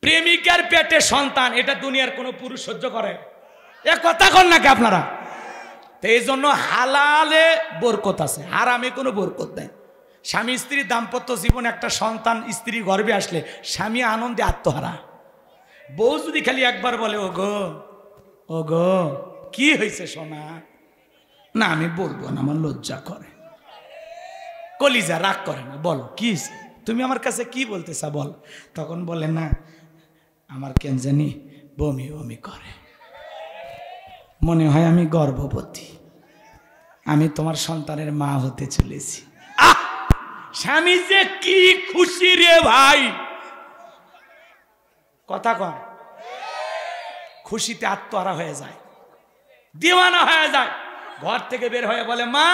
প্রেমিকার পেটে সন্তান, এটা দুনিয়ার কোনো পুরুষ সহ্য করে? এ কথা কন নাকি আপনারা? তো এই জন্য হালালে বরকত আছে, হারামে কোনো বরকত নেই। স্বামী স্ত্রীর দাম্পত্য জীবন, একটা সন্তান স্ত্রী গর্ভে আসলে স্বামী আনন্দে আত্মহারা। বউ যদি খালি একবার বলে ও গো কি হয়েছে সোনা, না আমি বলবো না, আমার লজ্জা করে, কলিজা রাগ করে না, বলো কি তুমি আমার কাছে কি বলতে চা বল। তখন বলে না আমার কেন জানি বমি বমি করে, মনে হয় আমি গর্ভবতী, আমি তোমার সন্তানের মা হতে চলেছি। স্বামী যে কি খুশি রে ভাই, কথা কন, খুশিতে আত্মহারা হয়ে যায়, দিওয়ানা হয়ে যায়। ঘর থেকে বের হয়ে বলে মা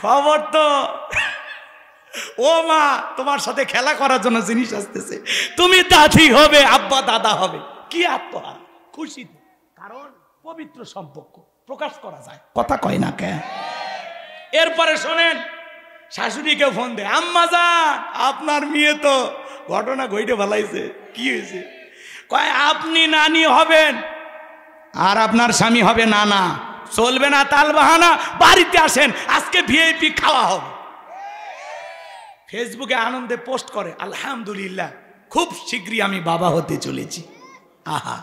খবর তো, ও মা তোমার সাথে খেলা করার জন্য জিনিস আসতেছে, তুমি দাদি হবে, আব্বা দাদা হবে। কি আত্মহারা, খুশিতে, কারণ পবিত্র সম্পর্ক প্রকাশ করা যায়, কথা কয় না কে। এরপরে শোনেন, শাশুড়িকে ফোন দেয়, আম্মা যান আপনার মেয়ে তো ঘটনা ঘটে ফেলাইছে। কি হয়েছে? কয় আপনি নানি হবেন আর আপনার স্বামী হবে নানা, চলবে না তাল বাহানা, বাড়িতে আসেন আজকে ভিআইপি খাওয়া হবে। ফেসবুকে আনন্দে পোস্ট করে, আলহামদুলিল্লাহ খুব শীঘ্রই আমি বাবা হতে চলেছি। আহা,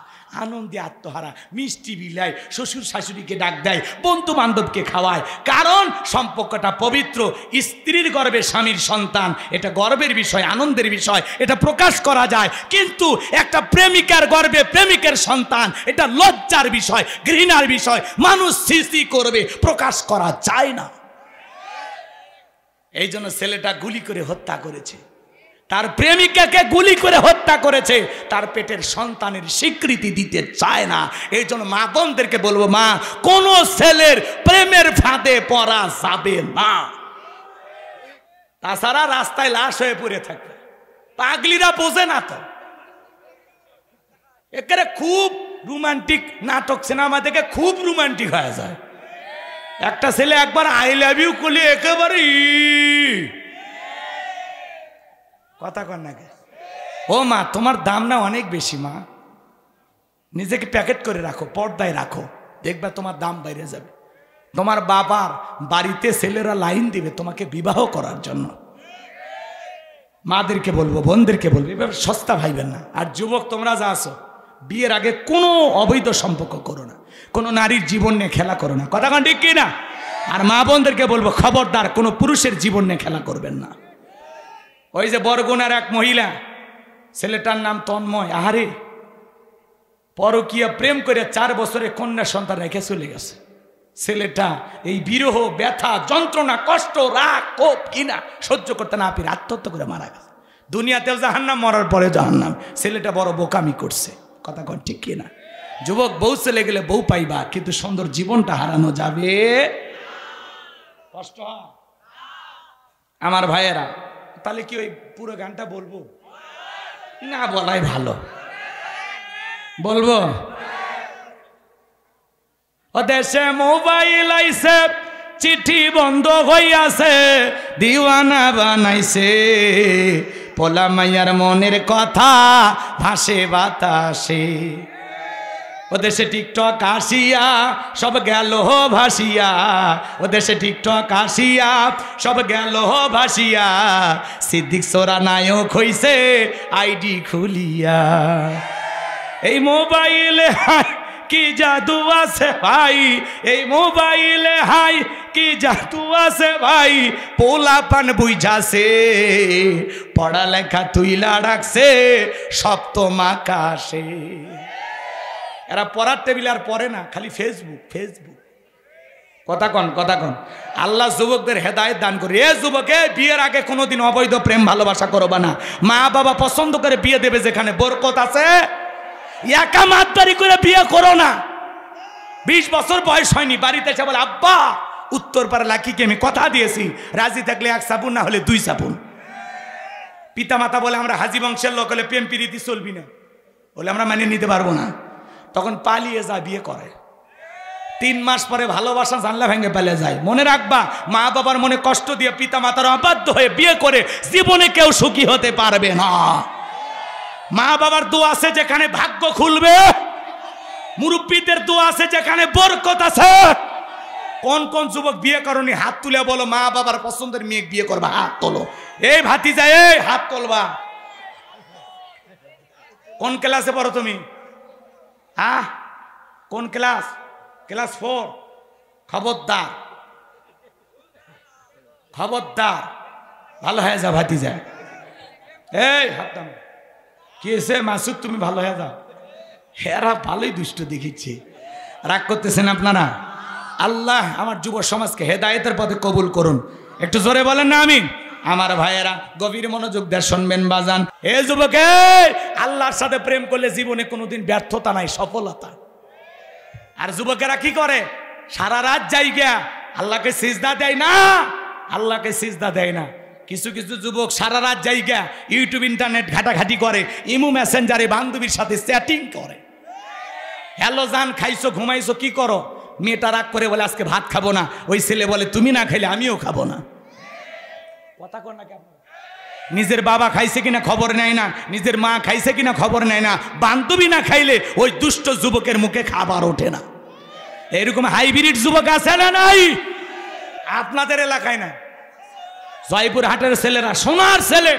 আনন্দে আত্মহারা, মিষ্টি বিলায়, শ্বশুর শাশুড়িকে ডাক দেয়, বন্ধু বান্ধবকে খাওয়ায়, কারণ সম্পর্কটা পবিত্র। স্ত্রীর গর্ভে স্বামীর সন্তান, এটা গর্বের বিষয়, আনন্দের বিষয়, এটা প্রকাশ করা যায়। কিন্তু একটা প্রেমিকার গর্ভে প্রেমিকের সন্তান, এটা লজ্জার বিষয়, ঘৃণার বিষয়, মানুষ সৃষ্টি করবে, প্রকাশ করা যায় না। এই জন্য ছেলেটা গুলি করে হত্যা করেছে, তার প্রেমিকাকে গুলি করে হত্যা করেছে, তার পেটের সন্তানের স্বীকৃতি দিতে চায় না। এই জন্য মা বোনদেরকে বলবো, মা কোন ছেলের প্রেমের ফাঁদে পড়া যাবে না, তাছাড়া রাস্তায় লাশ হয়ে পড়ে থাকবে। পাগলিরা বোঝে না তো, একেবারে খুব রোমান্টিক নাটক সিনেমা দেখে খুব রোমান্টিক হয়ে যায়। একটা ছেলে একবার আই লাভ ইউ করলে একেবারে কথা কর না, ও মা তোমার দাম না অনেক বেশি, মা নিজেকে প্যাকেট করে রাখো, পর্দায় রাখো, দেখবে তোমার দাম বাইরে যাবে। তোমার বাবার বাড়িতে ছেলেরা লাইন দিবে তোমাকে বিবাহ করার জন্য। মাদেরকে বলবো, বোনদেরকে বলবো, এবার সস্তা ভাইবেন না। আর যুবক তোমরা যা আছো, বিয়ের আগে কোনো অবৈধ সম্পর্ক করো না, কোনো নারীর জীবন নিয়ে খেলা করো না, কথা কন ঠিক কিনা? আর মা বোনদেরকে বলবো, খবরদার কোনো পুরুষের জীবন নিয়ে খেলা করবেন না। ওই যে বরগুনার এক মহিলা, ছেলেটার নাম তন্ময়, আহারে পরকীয়া প্রেম করে 4 বছরে কন্যা সন্তান রেখে চলে গেছে। ছেলেটা এই বিরহ, ব্যথা, যন্ত্রণা, কষ্ট, রাগ, কোপ কিনা সহ্য করতে না পেরে আত্মহত্যা করে মারা গেছে। দুনিয়াতেও জাহান্নাম, মরার পরে জাহান্নাম। ছেলেটা বড় বোকামি করছে, কথা কন ঠিক কিনা? যুবক, বউ চলে গেলে বউ পাইবা, কিন্তু সুন্দর জীবনটা হারানো যাবে, কষ্ট হয়। আমার ভাইয়েরা, তাহলে কি ওই পুরো গানটা বলবো না? বলাই ভালো, বলবো। ও দেশে মোবাইল আইছে, চিঠি বন্ধ হইয়াছে, দিওয়ানা বানাইছে, পোলা মাইয়ার মনের কথা ভাসে বাতাসে। ও দেশে টিকটক আসিয়া সব গেল ভাসিয়া, ও দেশে টিকটক আসিয়া সব গেল ভাসিয়া, সিদ্দিক সোরা নায়ক হইছে আইডি খুলিয়া। এই মোবাইলে হাই কি জাদু আছে ভাই, এই মোবাইলে হাই কি জাদু আছে ভাই, পোলা পান বুঝাছে, পড়ালেখা তুইলা রাখছে সপ্তম আকাশে। এরা পড়ার টেবিলে আর পড়ে না, খালি ফেসবুক ফেসবুক, কথা কন কথা কন। আল্লাহ যুবকদের হেদায়েত দান করে। এ যুবকে, বিয়ের আগে কোনোদিন অবৈধ প্রেম ভালোবাসা করবা না। মা বাবা পছন্দ করে বিয়ে দেবে, যেখানে বরকত আছে, একা মাতবাড়ি করে বিয়ে করো না। 20 বছর বয়স হয়নি, বাড়িতে এসে বলে আব্বা উত্তর পাড়া লাকিকে আমি কথা দিয়েছি, রাজি থাকলে 1 সাপুন, না হলে 2 সাপুন। পিতা মাতা বলে আমরা হাজি বংশের লোক, হলে প্রেম প্রীতি চলবি না, বলে আমরা মানে নিতে পারবো না। তখন পালিয়ে যায়, বিয়ে করে। 3 মাস পরে ভালোবাসা জানলা ভেঙে পালিয়ে যায়। মনে রাখবা, মা বাবার মনে কষ্ট দিয়ে পিতা মাতার অবাধ্য হয়ে বিয়ে করে জীবনে কেউ সুখী হতে পারবে না। মা বাবার দোয়া আছে যেখানে ভাগ্য খুলবে, মুরব্বীদের দোয়া আছে যেখানে বরকত আছে। কোন কোন যুবক বিয়ে করনি হাত তুলে বলো, মা বাবার পছন্দের মেয়ে বিয়ে করবা, হাত তোলো। এই ভাতিজা, এই হাত তোলবা। কোন ক্লাসে পড়ো তুমি? হ্যাঁ, কোন ক্লাস? ক্লাস 4। খবরদার, খবরদার, ভালো হয়ে যা ভাতিজা। এই হাত দাম কি এসে মাসুদ, তুমি ভালো হয়ে যাও। হেরা ভালোই দুষ্ট দেখিচ্ছে। রাগ করতেছেন আপনারা? আল্লাহ আমার যুব সমাজকে হেদায়েতের পথে কবুল করুন। একটু জোরে বলেন না আমি। আমার ভাইয়েরা গভীর মনোযোগ দিয়ে শুনবেন বাজান। হে যুবক, আল্লাহর সাথে প্রেম করলে জীবনে কোনোদিন ব্যর্থতা নাই, সফলতা। আর যুবকেরা কি করে? সারা রাত জায়গা আল্লাহকে সিজদা দেয় না, আল্লাহকে সিজদা দেয় না। কিছু কিছু যুবক সারা রাত জায়গা ইউটিউব ইন্টারনেট ঘাটাঘাটি করে, ইমো মেসেঞ্জারে বান্ধবীর সাথে চ্যাটিং করে। হ্যালো জান, খাইছো ঘুমাইছো কি করো? মেয়েটা রাগ করে বলে আজকে ভাত খাবো না। ওই ছেলে বলে তুমি না খাইলে আমিও খাবো না। কথা কর না কেন? নিজের বাবা খাইছে কিনা খবর নেয় না, নিজের মা খাইছে কিনা খবর নেয় না। বান্ধবী না খাইলে ওই দুষ্ট যুবকের মুখে খাবার ওঠে না। এরকম হাইব্রিড যুবক আছে না নাই? আপনাদের এলাকায় না? জয়পুর হাটের ছেলেরা সোনার ছেলে,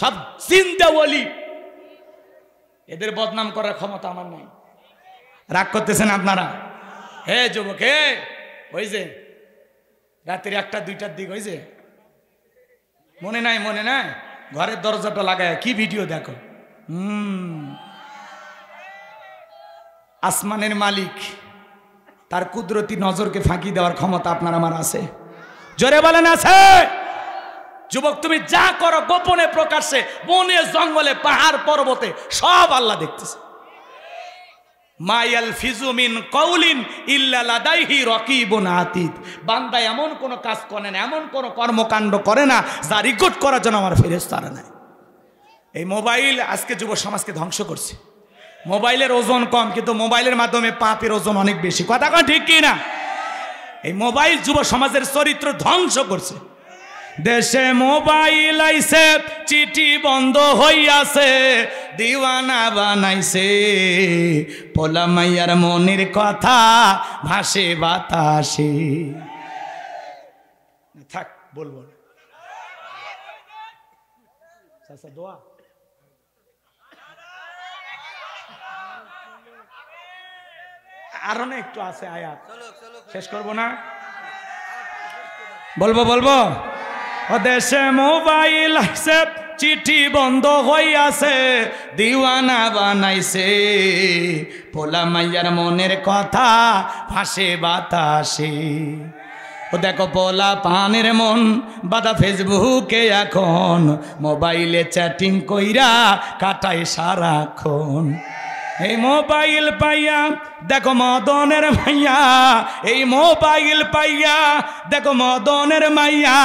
সব চিন্তা বলি। এদের বদনাম করার ক্ষমতা আমার নাই। রাগ করতেছেন আপনারা? হে যুবক, হে ওই যে রাত্রি 1টা 2টার দিক, ওই যে মনে নাই, মনে নাই, ঘরের দরজাটা লাগায় কি ভিডিও দেখো। আসমানের মালিক, তার কুদরতি নজরকে ফাঁকি দেওয়ার ক্ষমতা আপনার আমার আছে। জোরে বলেন আছে? যুবক তুমি যা করো গোপনে প্রকাশ্যে, বনে জঙ্গলে পাহাড় পর্বতে, সব আল্লাহ দেখতেছে। মায়াল ফিজুমিন কওলিন ইল্লা লাদাইহি রাকিবুন আতীদ। বান্দা এমন কোন কাজ করে না, এমন কোন কর্মকাণ্ড করে না যা রেকর্ড করার জন্য আমার ফেরেশতারা নাই। এই মোবাইল আজকে যুব সমাজকে ধ্বংস করছে। মোবাইলের ওজন কম, কিন্তু মোবাইলের মাধ্যমে পাপের ওজন অনেক বেশি। কথা কন ঠিক কি না? এই মোবাইল যুব সমাজের চরিত্র ধ্বংস করছে। দেশে মোবাইল আইছে, চিঠি বন্ধ হইয়াছে, দিওয়ানা বানাইছে, পোলা মাইয়ার মনের কথা ভাসে বাতাসে। থাক, বলবো না। দোয়া আরো না একটু আছে আয়াত, শেষ করবো না? বলবো বলবো। দেশে মোবাইল আছে, চিঠি বন্ধ হইয়াছে, দিওয়ানা বানাইছে, পোলা মাইয়ার মনের কথা ভাসে বাতাসে। ও দেখো পোলা পানের মন বাদা ফেসবুকে এখন, মোবাইলে চ্যাটিং কইরা কাটায় সারাক্ষণ। এই মোবাইল পাইয়া দেখো মদনের মাইয়া, এই মোবাইল পাইয়া দেখো মদনের মাইয়া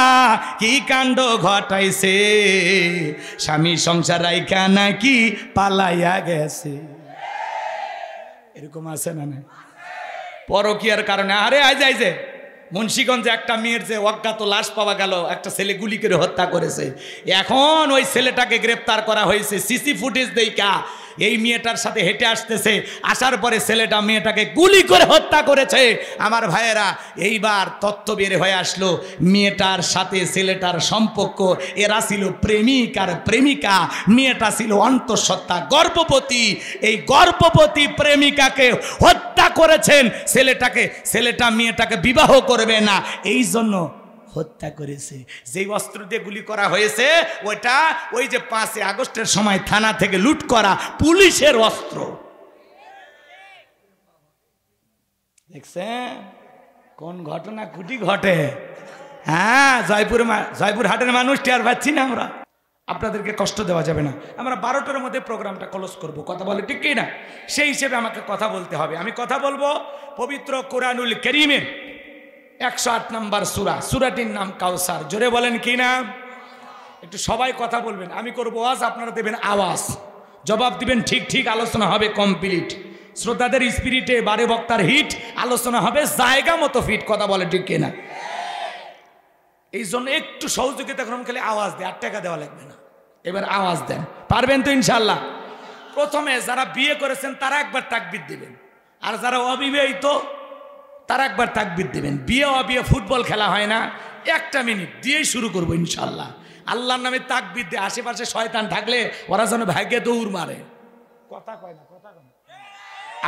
কি কাণ্ড ঘটাইছে, স্বামী সংসার রাইখা নাকি পালাইয়া গেছে। এরকম আছে না? পরকীয়ার কারণে। আরে আজ যে মুন্সিগঞ্জে একটা মেয়ের যে অজ্ঞাত লাশ পাওয়া গেল, একটা ছেলে গুলি করে হত্যা করেছে। এখন ওই ছেলেটাকে গ্রেপ্তার করা হয়েছে সিসি ফুটেজ দেইকা। এই মেয়েটার সাথে হেঁটে আসতেছে, আসার পরে ছেলেটা মেয়েটাকে গুলি করে হত্যা করেছে। আমার ভাইয়েরা, এইবার তথ্য বের হয়ে আসলো মেয়েটার সাথে ছেলেটার সম্পর্ক, এরা ছিল প্রেমিক আর প্রেমিকা। মেয়েটা ছিল অন্তঃসত্ত্বা গর্ভবতী। এই গর্ভবতী প্রেমিকাকে হত্যা করেছেন ছেলেটা মেয়েটাকে বিবাহ করবে না, এই জন্য হত্যা করেছে। যেই অস্ত্র দিয়ে গুলি করা হয়েছে ওইটা ওই যে 5 আগস্টের সময় থানা থেকে লুট করা পুলিশের অস্ত্র। দেখছেন কোন ঘটনা কুটি ঘটে? হ্যাঁ, জয়পুর হাটের মানুষ টের পাচ্ছি না আমরা। আপনাদেরকে কষ্ট দেওয়া যাবে না। আমরা 12টার মধ্যে প্রোগ্রামটা ক্লোজ করব। কথা বলে ঠিক কি না? সেই হিসেবে আমাকে কথা বলতে হবে। আমি কথা বলবো পবিত্র কোরআনুল কারীমের 108 নম্বর সূরা, সূরাটির নাম কাউসার। জোরে বলেন কি না? একটু সবাই কথা বলবেন। আমি করবো ওয়াজ, আপনারা দেবেন আওয়াজ, জবাব দিবেন ঠিক ঠিক। আলোচনা হবে কমপ্লিট। শ্রোতাদের স্পিরিটে, বারে বক্তার হিট, আলোচনা হবে জায়গা মতো ফিট। কথা বলে ঠিক কিনা? এই জন্য একটু সহযোগিতা করুন। খালি আওয়াজ দেয়, 8 টাকা দেওয়া লাগবে না। এবার আওয়াজ দেন, পারবেন তো ইনশাল্লাহ? প্রথমে যারা বিয়ে করেছেন তারা একবার তাকবীর দিবেন, আর যারা অবিবাহিত তারা একবার তাকবীর দিবেন। বিয়ে অবিয়ে ফুটবল খেলা হয় না, 1 মিনিট দিয়েই শুরু করবো ইনশাল্লাহ। আল্লাহর নামে তাকবীর দিয়ে আশেপাশে শয়তান থাকলে ওরা যেন ভাগ্যে দৌড় মারে। কথা কয় না, কথা কয় না।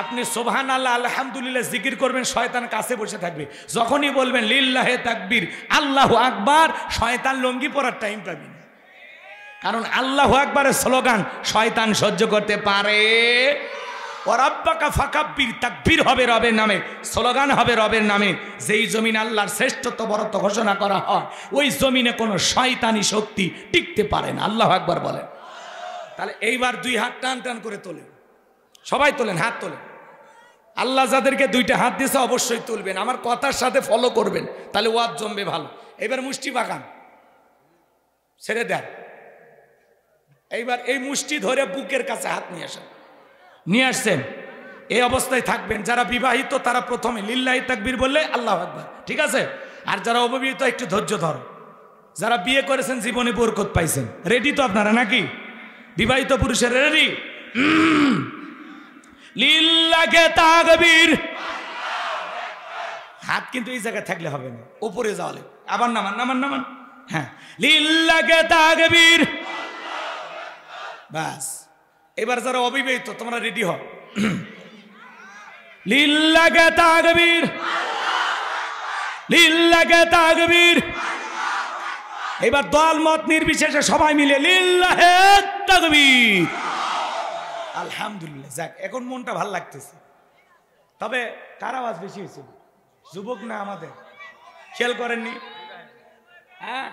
আপনি সুবহানাল্লাহ আলহামদুলিল্লাহ জিকির করবেন, শয়তান কাছে বসে থাকবে। যখনই বলবেন লিল্লাহে তাকবীর আল্লাহু আকবার, শয়তান লঙ্গি পরার টাইম পাবে না। কারণ আল্লাহু আকবারের স্লোগান শয়তান সহ্য করতে পারে। ওয়ারাব্বাকা ফাকাব্বির, তাকবীর হবে রবের নামে, স্লোগান হবে রবের নামে। যেই জমিন আল্লাহর শ্রেষ্ঠত্ব বরত্ব ঘোষণা করা হয়, ওই জমিনে কোনো শয়তানি শক্তি টিকতে পারে না। আল্লাহু আকবার বলেন। তাহলে এইবার 2 হাত টান টান করে তোলেন, সবাই তোলেন, হাত তোলেন। আল্লাহ যাদেরকে 2টা হাত দিয়েছে অবশ্যই তুলবেন, আমার কথার সাথে ফলো করবেন, তাহলে ওয়াজ জমবে ভালো। এবার মুষ্টি বাগান ছেড়ে দেন। এইবার এই মুষ্টি ধরে বুকের কাছে হাত নিয়ে আসেন, নিয়ে আসছেন, এই অবস্থায় থাকবেন। যারা বিবাহিত তারা প্রথমে লিল্লাহি তাকবীর বললে আল্লাহু আকবার, ঠিক আছে? আর যারা অবিবাহিত একটু ধৈর্য ধরো। যারা বিয়ে করেছেন জীবনে বরকত পাইছেন, রেডি তো আপনারা নাকি? বিবাহিত পুরুষের রেডি? লিল্লাহি তাকবীর। হাত কিন্তু এই জায়গায় থাকলে হবে না, উপরে যাওয়ালে। আবার নামান নামান নামান। হ্যাঁ, লিল্লাহি তাকবীর। বাস। এবার যারা অবিবাহিত তোমরা রেডি হও। লিল্লাহি তাকবীর, লিল্লাহি তাকবীর। এবার দল মত নির্বিশেষে সবাই মিলে লিল্লাহি তাকবীর। আলহামদুলিল্লাহ। যাক, এখন মনটা ভালো লাগতেছে। তবে কার আওয়াজ বেশি হয়েছে? যুবক না আমাদের? খেয়াল করেননি? হ্যাঁ,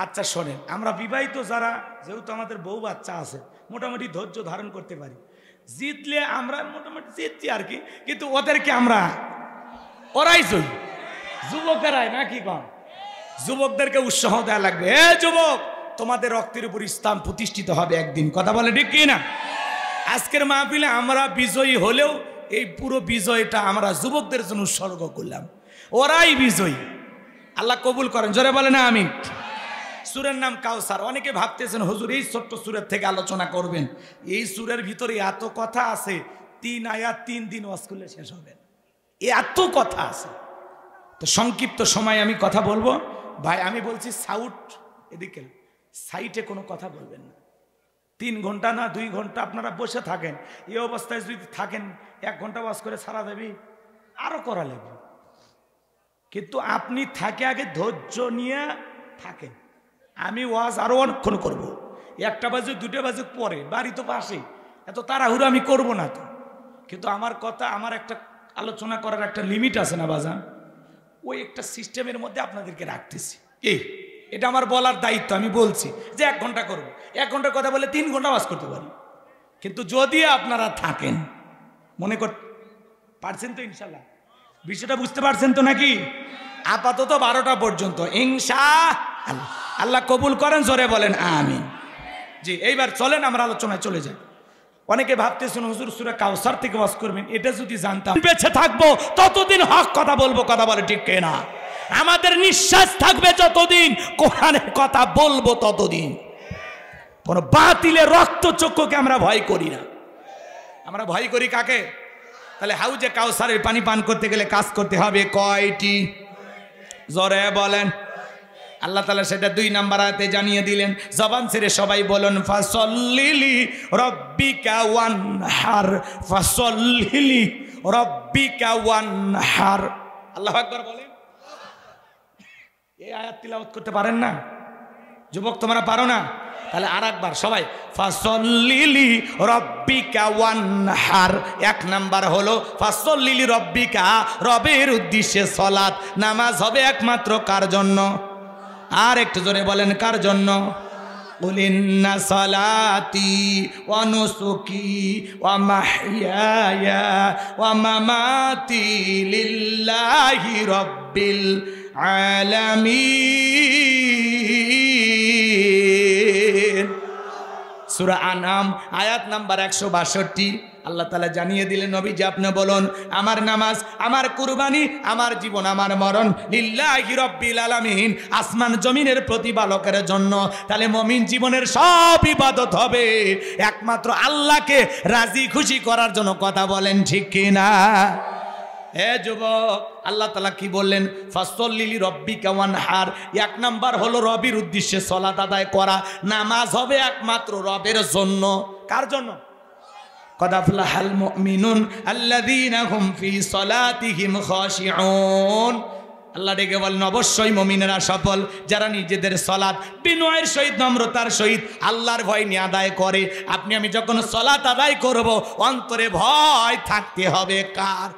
আচ্ছা শোনেন, আমরা বিবাহিত যারা, যেহেতু আমাদের বউ বাচ্চা আছে, মোটামুটি ধৈর্য ধারণ করতে পারি। জিতলে আমরা মোটামুটি জিতছি আর কি, কিন্তু ওদেরকে আমরা ওরাই জয়ী, যুবকেরাই নাকি কম? যুবকদেরকে উৎসাহ দেওয়া লাগবে। এ যুবক, তোমাদের রক্তের উপর ইসলাম প্রতিষ্ঠিত হবে একদিন। কথা বলে ঠিক কি না? আজকের মাহফিলে আমরা বিজয়ী হলেও এই পুরো বিজয়টা আমরা যুবকদের জন্য উৎসর্গ করলাম, ওরাই বিজয়ী। আল্লাহ কবুল করেন, জোরে বলে না আমিন। সূরার নাম কাউসার। অনেকে ভাবতেছেন হুজুর এই ছোট্ট সূরা থেকে আলোচনা করবেন, এই সূরার ভিতরে এত কথা আছে, 3 আয়াত 3 দিন ওয়াজ করলে শেষ হবে না, এত কথা আছে। তো সংক্ষিপ্ত সময় আমি কথা বলবো। ভাই আমি বলছি সাউট এদিকে সাইটে কোনো কথা বলবেন না। 3 ঘন্টা না 2 ঘন্টা আপনারা বসে থাকেন, এই অবস্থায় যদি থাকেন 1 ঘন্টা ওয়াজ করে সারা দেবী আরো করা লাগবে। কিন্তু আপনি থাকে আগে ধৈর্য নিয়ে থাকেন। আমি ওয়াজ আরো অনেকক্ষণ করবো, 1টা বাজে 2টা বাজে পরে, বাড়ি তো পাশেই, এত তাড়াহুড়ো আমি করবো না তো। কিন্তু আমার কথা, আমার একটা আলোচনা করার একটা লিমিট আছে না বাজান, ওই একটা সিস্টেমের মধ্যে আপনাদেরকে রাখতেছি। এটা আমার বলার দায়িত্ব। আমি বলছি যে 1 ঘন্টা করবো, 1 ঘন্টার কথা বলে 3 ঘন্টা ওয়াজ করতে পারি। কিন্তু যদি আপনারা থাকেন, মনে কর পারছেন তো ইনশাল্লাহ, বিষয়টা বুঝতে পারছেন তো নাকি? আপাতত 12টা পর্যন্ত ইনশাআল্লাহ। আল্লাহ কবুল করেন, জোরে বলেন আমিন। জি, এইবার চলেন আমরা আলোচনায় চলে যাই। অনেকে ভাবতেছেন হুজুর সূরা কাউসার থেকে ওয়াজ করবেন, এটা যদি জানতাম বেঁচে থাকবো ততদিন হক কথা বলবো। কথা বলে ঠিক না? আমাদের নিঃশ্বাস থাকবে যতদিন কোরআনের কথা বলবো ততদিন। কোন বাতিলের রক্তচক্ষুকে আমরা ভয় করি না। আমরা ভয় করি কাকে? তাহলে হাউজে কাউসারের পানি পান করতে গেলে কাজ করতে হবে কয়টি? জোরে বলেন। আল্লাহ তাআলা সেটা 2 নাম্বার আয়াতে জানিয়ে দিলেন। জবান ছেড়ে সবাই বলুন ফাসল্লিলি রব্বিকা ওয়ানহার, ফাসল্লিলি রব্বিকা ওয়ানহার। আল্লাহু আকবার বলেন। এই আয়াত তিলাওয়াত করতে পারেন না যুবক? তোমরা পারো না? তাহলে আরেকবার সবাই ফাসল্লিলি রব্বিকা ওয়ানহার। 1 নাম্বার হলো ফাসল্লিলি রব্বিকা, রবের উদ্দেশ্যে সালাত নামাজ হবে একমাত্র কার জন্য? আর একটু জোরে বলেন কার জন্য? কুল ইন্না সালাতি ওয়া নুসুকি ওয়া মাহইয়ায়া ওয়া মামাতি লিল্লাহি রাব্বিল আলামিন। সূরা আনআম আয়াত নাম্বার 162। আল্লাহ তাআলা জানিয়ে দিলেন নবীজি আপনি বলুন আমার নামাজ আমার কুরবানি আমার জীবন আমার মরণ লিল্লাহি রাব্বিল আলামিন আসমান জমিনের প্রতিপালকের জন্য। তাহলে মুমিন জীবনের সব ইবাদত হবে একমাত্র আল্লাহকে রাজি খুশি করার জন্য। কথা বলেন ঠিক কিনা? হে যুবক, আল্লাহ তাআলা কি বললেন? ফাসল্লি লিরাব্বিকা ওয়ানহার। এক নাম্বার হলো রবের উদ্দেশ্যে সালাত আদায় করা। নামাজ হবে একমাত্র রবের জন্য। কার জন্য? قد أفلح المؤمنون الذين هم في صلاتهم خاشعون। আল্লাহ ডেকে বলেন অবশ্যই মুমিনেরা সফল যারা নিজেদের সালাত বিনয়ের সহিত নম্রতার সহিত আল্লাহর ভয় নিয়ে আদায় করে। আপনি আমি যখন সালাত আদায় করব অন্তরে ভয় থাকতে হবে কার?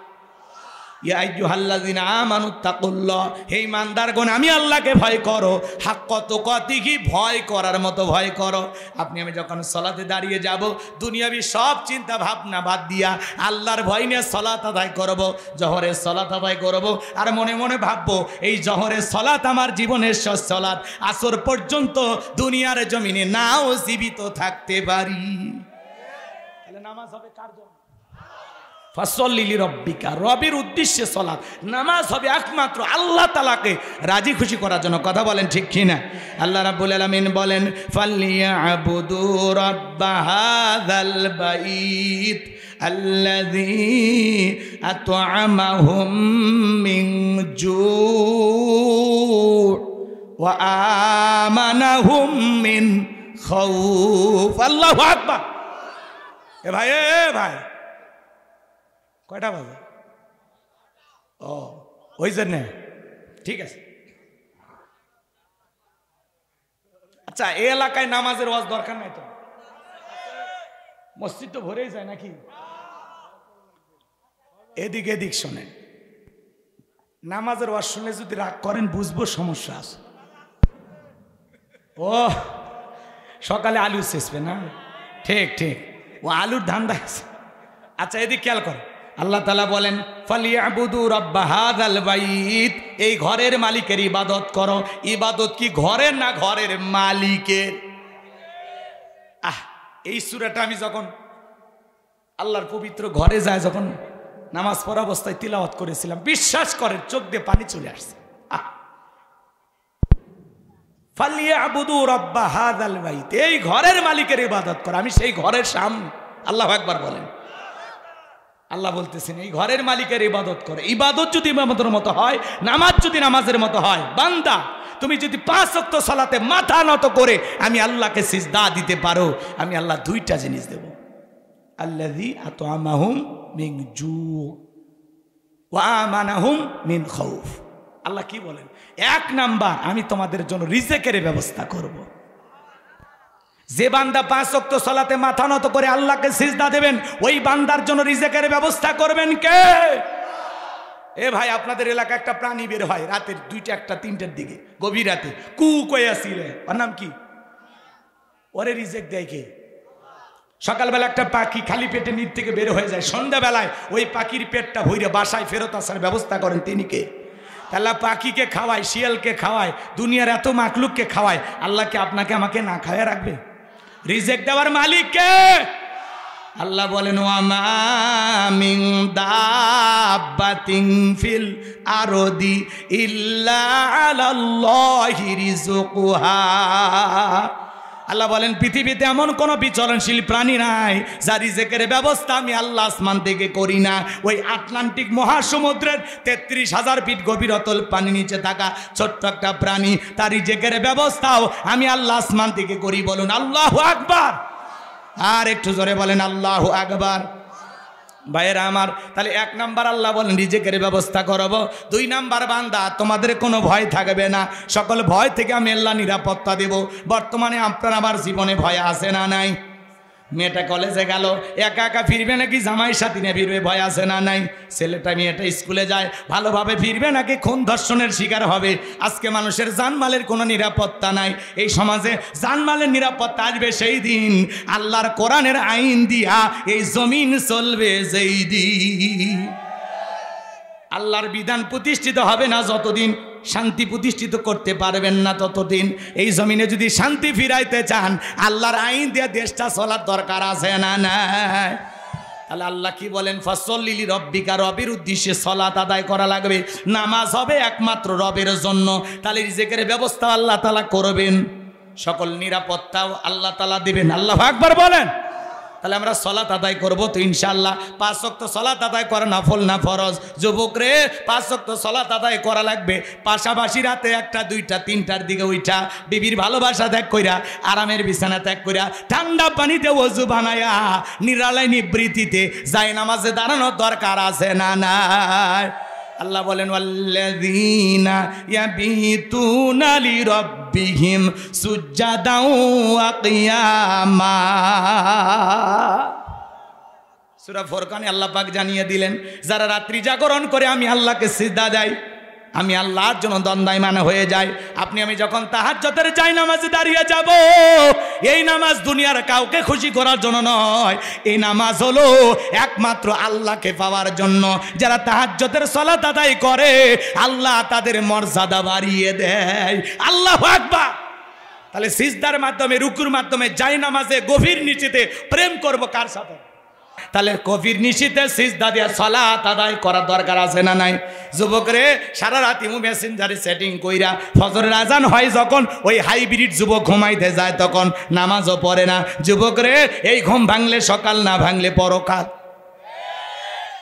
ইয়া আইয়ুহাল্লাযিনা আমানুত্তাকুল্লাহ, হে ঈমানদারগণ আমি আল্লাহকে ভয় করো। হাক্কা তুকাতিহি, ভয় করার মতো ভয় করো। আপনি আমি যখন সালাতে দাঁড়িয়ে যাব দুনিয়াবি সব চিন্তা ভাবনা বাদ দিয়া আল্লাহর ভয় নিয়ে সালাত আদায় করব। জোহরের সালাত আদায় করব আর মনে মনে ভাববো এই জোহরের সালাত আমার জীবনের শেষ সালাত, আসর পর্যন্ত দুনিয়ার জমিনে নাও জীবিত থাকতে পারি। তাহলে নামাজ হবে কার জন্য? ফাসল্লি লিরাব্বিকা, রবের উদ্দেশ্যে সালাত। নামাজ হবে একমাত্র আল্লাহ তাআলাকে রাজি খুশি করার জন্য। কথা বলেন ঠিক কিনা? আল্লাহ রাব্বুল আলামিন বলেন ফালইয়াবুদু রাব্ব হাযাল বাইত আল্লাযী আত'আমাহুম মিন জু' ওয়া আমানাহুম মিন খাউফ। আল্লাহু আকবার। এ ভাই কয়টা বাজে? ও ওই জন্য ঠিক আছে। আচ্ছা, এই এলাকায় নামাজের ওয়াজ দরকার নাই তো? মসজিদ তো ভরেই যায় নাকি? এদিক এদিক শোনেন, নামাজের ওয়াজ শুনে যদি রাগ করেন বুঝবো সমস্যা আছে। ও সকালে আলু শেষবে না? ঠিক ঠিক, ও আলুর ধান্দা আছে। আচ্ছা এদিক খেয়াল কর, আল্লাহ তাআলা বলেন ফালিয়াবুদু রাব্ব হাযাল বাইত, এই ঘরের মালিকের ইবাদত করো। ইবাদত কি ঘরের না ঘরের মালিকের? এই সূরাটা আমি যখন আল্লাহর পবিত্র ঘরে যায় যখন নামাজ পড়া অবস্থায় তিলাওয়াত করেছিলাম, বিশ্বাস করেন চোখ দিয়ে পানি চলে আসছে। ফালিয়াবুদু রাব্ব হাযাল বাইত, এই ঘরের মালিকের ইবাদত করো। আমি সেই ঘরের সামনে। আল্লাহু আকবার বলেন। আল্লাহ বলতেছেন এই ঘরের মালিকের ইবাদত করে। ইবাদত যদি ইবাদতের মতো হয়, নামাজ যদি নামাজের মতো হয়, বান্দা তুমি যদি 5 ওয়াক্ত সালাতে মাথা নত করে আমি আল্লাহকে সিজদা দিতে পারো, আমি আল্লাহ দুইটা জিনিস দেব। আল্লাযী আত'আমাহুম মিন জু' ওয়া আমানাহুম মিন খাউফ। আল্লাহ কি বলেন? 1 নাম্বার আমি তোমাদের জন্য রিজেকের ব্যবস্থা করব। যে বান্দা 5 ওয়াক্ত সালাতে মাথা নত করে আল্লাহকে সিজদা দেবেন, ওই বান্দার জন্য রিজেকের ব্যবস্থা করবেন কে? এ ভাই, আপনাদের এলাকা একটা প্রাণী বের হয় রাতের 2টা 1টা 3টার দিকে, গভীর রাতে কু কয়ে আসিলে, ওর নাম কি? ওরে রিজেক দেয় কে? সকালবেলা একটা পাখি খালি পেটে নিচ থেকে বের হয়ে যায়, সন্ধ্যাবেলায় ওই পাখির পেটটা ভরে বাসায় ফেরত আসার ব্যবস্থা করেন তিনি কে? তাহলে পাখিকে খাওয়ায়, শিয়ালকে খাওয়ায়, দুনিয়ার এত মাখলুককে খাওয়ায়, আল্লাহকে আপনাকে আমাকে না খাওয়া রাখবে? রিজেক দেওয়ার মালিক কে? আল্লাহ বলেন ওয়ামা মিন দাব্বাতিন ফিল আরদি ইল্লা আলাল্লাহি রিজকুহা। আল্লাহ বলেন পৃথিবীতে এমন কোন বিচরণশীল প্রাণী নাই যার রিজেকের ব্যবস্থা আমি আল্লাহ আসমান থেকে করি না। ওই আটলান্টিক মহাসমুদ্রের 33,000 ফিট গভীর অতল পানি নিচে থাকা ছোট্ট একটা প্রাণী, তার রিজেকের ব্যবস্থাও আমি আল্লাহ আসমান থেকে করি। বলুন আল্লাহু আকবার। আর একটু জোরে বলেন আল্লাহু আকবার। ভাইয়েরা আমার, তাহলে 1 নাম্বার আল্লাহ বলেন রিজেকের ব্যবস্থা করব। 2 নাম্বার বান্দা তোমাদের কোনো ভয় থাকবে না, সকল ভয় থেকে আমি আল্লাহ নিরাপত্তা দেব। বর্তমানে আপনার আমার জীবনে ভয় আছে না নাই? মেয়েটা কলেজে গেল, একা একা ফিরবে নাকি জামাইয়ের সাথে নিয়ে ফিরবে, ভয় আছে না নাই? ছেলেটা মেয়েটা স্কুলে যায়, ভালোভাবে ফিরবে নাকি খুন ধর্ষণের শিকার হবে? আজকে মানুষের জানমালের কোনো নিরাপত্তা নাই। এই সমাজে জানমালের নিরাপত্তা আসবে সেই দিন আল্লাহর কোরআনের আইন দিয়া এই জমিন চলবে যেই দিন। আল্লাহর বিধান প্রতিষ্ঠিত হবে না যতদিন, শান্তি প্রতিষ্ঠিত করতে পারবেন না ততদিন। এই জমিনে যদি শান্তি ফিরাইতে চান আল্লাহর আইন দিয়ে দেশটা চলার দরকার আছে না নাই? তাহলে আল্লাহ কি বলেন? ফাসল্লি লিরাব্বিকা, রবের উদ্দেশ্যে সালাত আদায় করা লাগবে। নামাজ হবে একমাত্র রবের জন্য। তাহলে রিজিকের ব্যবস্থা আল্লাহ তাআলা করবেন, সকল নিরাপত্তাও আল্লাহ তাআলা দিবেন। আল্লাহু আকবার বলেন। তাহলে আমরা সালাত আদায় করব তো ইনশাআল্লাহ। 5 ওয়াক্ত সালাত আদায় করা নফল না ফরজ? যুবক রে, 5 ওয়াক্ত সালাত আদায় করা লাগবে। পাশাপাশি রাতে 1টা 2টা 3টার দিকে উঠা বিবির ভালোবাসা ত্যাগ কইরা, আরামের বিছানা ত্যাগ কইরা, ঠান্ডা পানিতে ওযু বানায়া নিরালায় নিবৃত্তিতে যায় নামাজে দাঁড়ানোর দরকার আছে না নাই? আল্লাহ বলেন ওয়াল্লাযীনা ইয়াবিতুনা লিরাব্বিহিম সুজদাও ওয়া কিয়ামা। সূরা ফুরকানে আল্লাহ পাক জানিয়ে দিলেন, যারা রাত্রি জাগরণ করে আমি আল্লাহকে সিজদা দেয়, আমি আল্লাহর জন্য দণ্ডায়মান হয়ে যাই। আপনি আমি যখন তাহাজ্জুদের যাই নামাজে দাঁড়িয়ে যাব, এই নামাজ দুনিয়ার কাউকে খুশি করার জন্য নয়, এই নামাজ হলো একমাত্র আল্লাহকে পাওয়ার জন্য। যারা তাহাজ্জুদের সালাত আদায় করে আল্লাহ তাদের মর্যাদা বাড়িয়ে দেয়। আল্লাহু আকবার। তাহলে সিজদার মাধ্যমে, রুকুর মাধ্যমে যাই নামাজে গভীর নিচিতে প্রেম করব কার সাথে? তাহলে গভীর নিশিতে সিজদা দিয়ে সালাত আদায় করার দরকার আছে না নাই? যুবকরে, সারা রাত ইমো মেসেঞ্জারে সেটিং কইরা ফজরের আজান হয় যখন, ওই হাইব্রিড যুবক ঘুমাইতে যায় তখন নামাজও পড়ে না। যুবকরে, এই ঘুম ভাঙলে সকাল, না ভাঙলে পরকাল।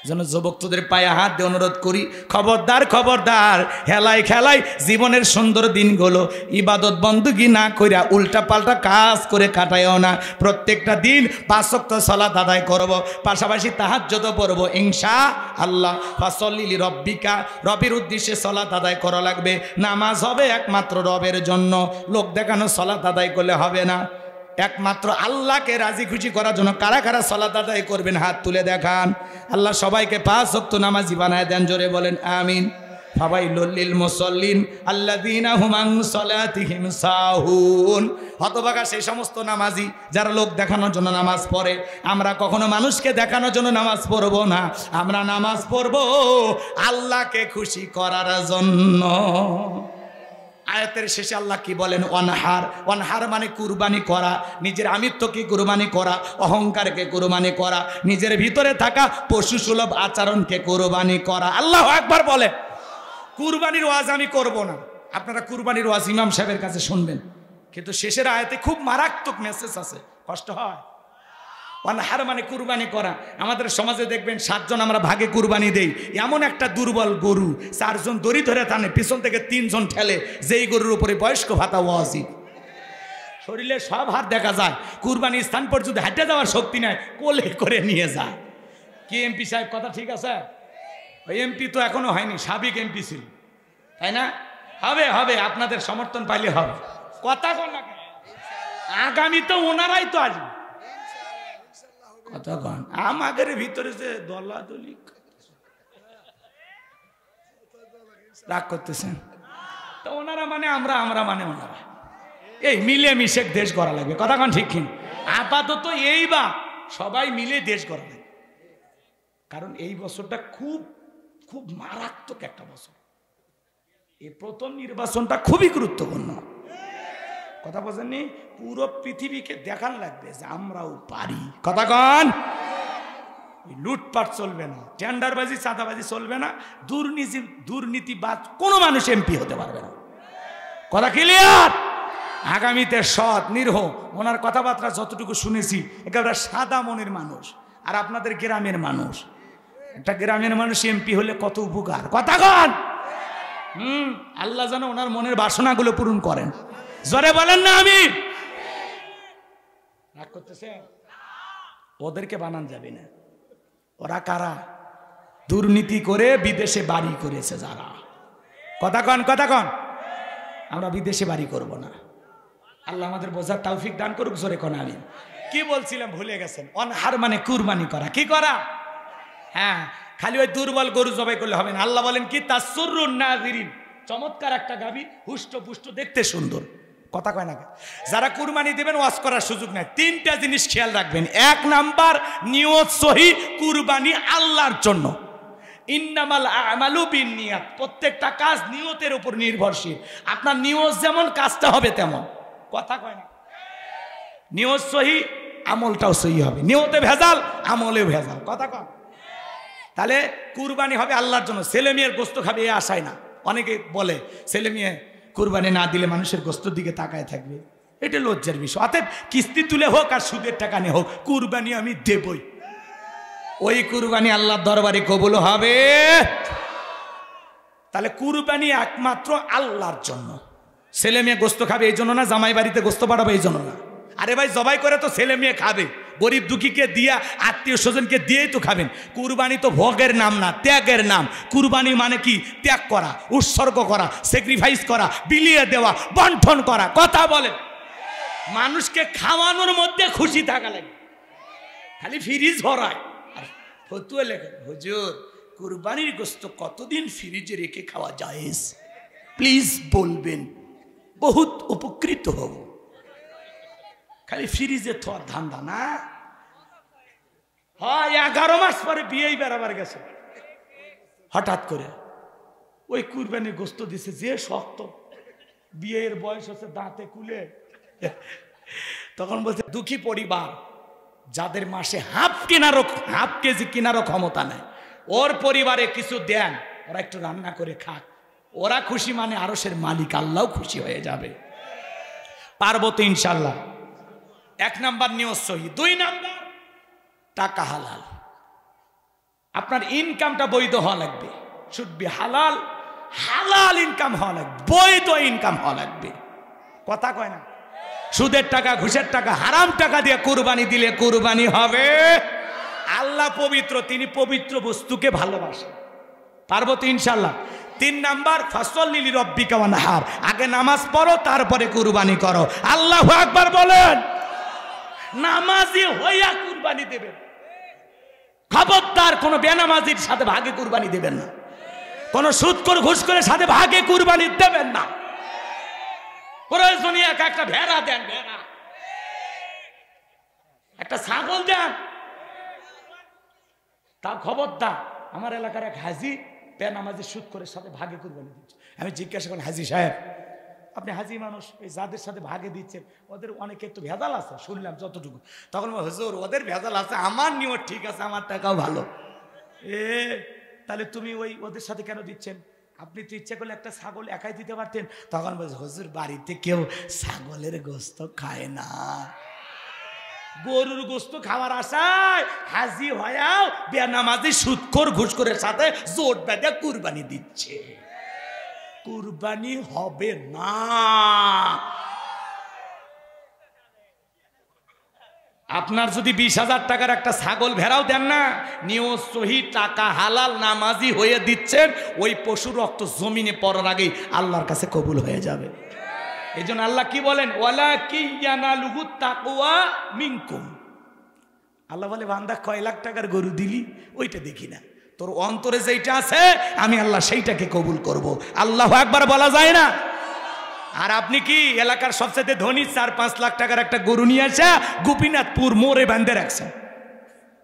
যেন যুবক তোদের পায়ে হাত দিয়ে অনুরোধ করি, খবরদার খবরদার, হেলায় খেলায় জীবনের সুন্দর দিনগুলো ইবাদত বন্দুকি না কইরা উল্টা পাল্টা কাজ করে কাটায়ও না। প্রত্যেকটা দিন 5 ওয়াক্ত সালাত আদায় করব, পাশাপাশি তাহাজ্জুদও পড়ব ইনশাআল্লাহ। ফাসল্লি লিরাব্বিকা, রবের উদ্দেশ্যে সালাত আদায় করা লাগবে। নামাজ হবে একমাত্র রবের জন্য, লোক দেখানো সালাত আদায় করলে হবে না। একমাত্র আল্লাহকে রাজি খুশি করার জন্য কারা কারা সালাত আদায় করবেন হাত তুলে দেখান। আল্লাহ সবাইকে 5 ওয়াক্ত নামাজি বানায় দেন, জোরে বলেন আমিন। ফাওয়াইলুল লিল মুসাল্লিন আল্লাযীনা হুম আন সালাতিহিম সাহুন। হতভাগা সেই সমস্ত নামাজি যারা লোক দেখানোর জন্য নামাজ পড়ে। আমরা কখনো মানুষকে দেখানোর জন্য নামাজ পড়ব না, আমরা নামাজ পড়ব আল্লাহকে খুশি করার জন্য। আয়াতের শেষে আল্লাহ কি বলেন? অনহার। অনহার মানে কুরবানি করা, নিজের আমিত্বকে কুরবানি করা, অহংকারকে কুরবানি করা, নিজের ভিতরে থাকা পশু সুলভ আচরণকে কুরবানি করা। আল্লাহু আকবার বলে। কুরবানির ওয়াজ আমি করব না, আপনারা কুরবানির ওয়াজ ইমাম সাহেবের কাছে শুনবেন, কিন্তু শেষের আয়াতে খুব মারাত্মক মেসেজ আছে, কষ্ট হয়। অনহার মানে কুরবানি করা। আমাদের সমাজে দেখবেন 7 জন আমরা ভাগে কুরবানি দেই, এমন একটা দুর্বল গরু 4 জন দড়ি ধরে টানে, পিছন থেকে 3 জন ঠেলে, যেই গরুর উপরে বয়স্ক ভাতা ওয়াজিব। শরীরে সব হাত দেখা যায়, কুরবানি স্থান পর্যন্ত হাঁটে যাওয়ার শক্তি নাই, কোলে করে নিয়ে যায়। কি এমপি সাহেব কথা ঠিক আছে? ওই এমপি তো এখনো হয়নি, সাবেক এমপি ছিল, তাই না? হবে হবে, আপনাদের সমর্থন পাইলে হবে। কথা কন না, আগামী তো ওনারাই তো আসবে। কথা কন, আমাদের ভিতরে যে দলাদলি রাগ করতেছেন, তো ওনারা মানে আমরা, আমরা মানে ওনারা, এই মিলে মিশে দেশ গড়া লাগবে। কথা কন ঠিক কিনা? আপাতত এই বা সবাই মিলে দেশ গড়া লাগবে, কারণ এই বছরটা খুব খুব মারাত্মক একটা বছর। এই প্রথম নির্বাচনটা খুবই গুরুত্বপূর্ণ। কথা বলেননি? পুরো পৃথিবীকে দেখান লাগবে যে আমরাও পারি। কথা কন, লুটপাট চলবে না, টেন্ডারবাজি চাঁদাবাজি চলবে না, দুর্নীতিবাজ কোনো মানুষ এমপি হতে পারবে না। কথা ক্লিয়ার? আগামীতে সৎ নিরহ, ওনার কথাবার্তা যতটুকু শুনেছি একেবারে সাদা মনের মানুষ। আর আপনাদের গ্রামের মানুষ, একটা গ্রামের মানুষ এমপি হলে কত উপকার। কথা কন। আল্লাহ যেন ওনার মনের বাসনাগুলো পূরণ করেন, জোরে বলেন না আমি। রাগ করতেছে? ওদেরকে বানান যাবে না। ওরা কারা? দুর্নীতি করে বিদেশে বাড়ি করেছে যারা। কথা কন, কথা কন। আমরা বিদেশে বাড়ি করব না, আল্লাহ আমাদের বোঝার তৌফিক দান করুক, জোরে কোন আমিন। কি বলছিলাম ভুলে গেছেন? অনহার মানে কুরবানি করা। কি করা? হ্যাঁ, খালি ওই দুর্বল গরু জবাই করলে হবে না। আল্লাহ বলেন কি? তাসুরুন নাযিরিন, চমৎকার একটা গাভী, হুষ্ট পুষ্ট, দেখতে সুন্দর। কথা কয় না? যারা কুরবানি দেবেন ওয়াজ করার সুযোগ নাই। 3টা জিনিস খেয়াল রাখবেন। 1 নাম্বার, নিয়ত সহি, কুরবানি আল্লাহর জন্য। ইন্নামাল আমালু বিন্নিয়াত, প্রত্যেকটা কাজ নিয়তের উপর নির্ভরশীল। আপনার নিয়ত যেমন, কাজটা হবে তেমন। কথা কয় না? নিয়ত সহি, আমলটাও সহি হবে। নিয়তে ভেজাল, আমলেও ভেজাল, কথা কম। তাহলে কুরবানি হবে আল্লাহর জন্য, ছেলে মেয়ের গোস্ত খাবে এ আশায় না। অনেকে বলে ছেলে মেয়ে কুরবানি না দিলে মানুষের গোস্তর দিকে তাকায় থাকবে, এটা লজ্জার বিষয়। অতএব কিস্তি তুলে হোক আর সুদের টাকা নিয়ে হোক, কুরবানি আমি দেবই। ওই কুরবানি আল্লাহর দরবারে কবুল হবে। তাহলে কুরবানি একমাত্র আল্লাহর জন্য। ছেলে মেয়ে গোস্ত খাবে এই জন্য না, জামাই বাড়িতে গোস্ত পাঠাবে এই জন্য না। আরে ভাই জবাই করে তো ছেলে মেয়ে খাবে, গরিব দুঃখীকে দিয়া, আত্মীয় স্বজনকে দিয়েই তো খাবেন। কুরবানি তো ভোগের নাম না, ত্যাগের নাম। কুরবানি মানে কি? ত্যাগ করা, উৎসর্গ করা, স্যাক্রিফাইস করা, বিলিয়ে দেওয়া, বন্টন করা। কথা বলে মানুষকে খাওয়ানোর মধ্যে খুশি থাকা লাগে, খালি ফ্রিজ ভরায় আর ফতুয়া লেখে হুজুর কুরবানির গোস্ত কতদিন ফ্রিজে রেখে খাওয়া জায়েজ, প্লিজ বলবেন, বহুত উপকৃত হব। খালি ফ্রিজে থোয়ার ধান্দা না। হয় 11 মাস পরে বিয়েই বেড়াবার গেছে, হঠাৎ করে ওই কুরবানির গোস্ত দিছে যে শক্ত, বিয়ের বয়স হচ্ছে দাঁতে কুলে। তখন বলছে দুঃখী পরিবার যাদের মাসে হাফ কেজি কেনারও ক্ষমতা নেই, ওর পরিবারে কিছু দেন, ওরা একটু রান্না করে খাক, ওরা খুশি মানে আরশের মালিক আল্লাহও খুশি হয়ে যাবে। পারবো তো ইনশাল্লাহ। 1 নাম্বার নিয়ত সহি। 2 নাম্বার টাকা হালাল। আপনার ইনকামটা বৈধ হওয়া লাগবে, শুড বি হালাল। হালাল ইনকাম হওয়া লাগবে, বৈধ ইনকাম হওয়া লাগবে। কথা কয় না? সুদের টাকা, ঘুষের টাকা, হারাম টাকা দিয়ে কুরবানি দিলে কুরবানি হবে। আল্লাহ পবিত্র, তিনি পবিত্র বস্তুকে ভালোবাসেন। পারবো তো ইনশাল্লাহ। 3 নাম্বার ফাসল্লি লিরাব্বিকা ওয়ানহার। আগে নামাজ পড়ো তারপরে কুরবানি করো। আল্লাহু আকবার বলেন। নামাজি হইয়া কুরবানি দেবেন, খবরদার কোন বেনামাজির সাথে ভাগে কুরবানি দেবেন না, কোন সুদখোর ঘুষখোরের সাথে ভাগে কুরবানি দেবেন না। প্রয়োজনীয় একটা ভেড়া দেন, ভেড়া একটা ছাগল দেন, তা খবরদার। আমার এলাকার এক হাজি বেনামাজি সুদখোরের সাথে ভাগে কুরবানি দিচ্ছে। আমি জিজ্ঞাসা করি, হাজি সাহেব আপনি হাজি মানুষ, এই যাদের সাথে ভাগে দিচ্ছেন ওদের অনেকে একটু ভেজাল আছে শুনলাম যতটুকু। তখন হুজুর ওদের ভেজাল আছে, আমার নিয়ত ঠিক আছে, আমার টাকাও ভালো। তাহলে তুমি ওদের সাথে কেন দিচ্ছেন? আপনি তো ইচ্ছে করলে একটা ছাগল একাই দিতে পারতেন। তখন বলছে হুজুর বাড়িতে কেউ ছাগলের গোস্ত খায় না, গরুর গোস্ত খাওয়ার আশায় হাজি হয়াও বেনামাজি সুদখোর ঘুষখোরের সাথে জোট বেঁধে কুরবানি দিচ্ছে। কুরবানি হবে না। আপনার যদি 20,000 টাকার একটা ছাগল ভেড়াও দেন না, নিয়ত সহি, টাকা হালাল, নামাজি হয়ে দিচ্ছেন, ওই পশুর রক্ত জমিনে পড়ার আগেই আল্লাহর কাছে কবুল হয়ে যাবে। এই জন্য আল্লাহ কি বলেন? ওয়ালাকিন ইয়ানালুহু তাকওয়া মিনকুম। আল্লাহ বলে বান্দা কয় লাখ টাকার গরু দিলি ওইটা দেখি না, তোর অন্তরে যেইটা আছে আমি আল্লাহ সেইটাকে কবুল করব। আল্লাহু আকবার বলা যায় না? আর আপনি কি এলাকার সবচেয়ে ধনী 4-5 লাখ টাকার একটা গরু নিয়ে আসা গোপীনাথপুর মোড়ে বাঁধে রাখছেন।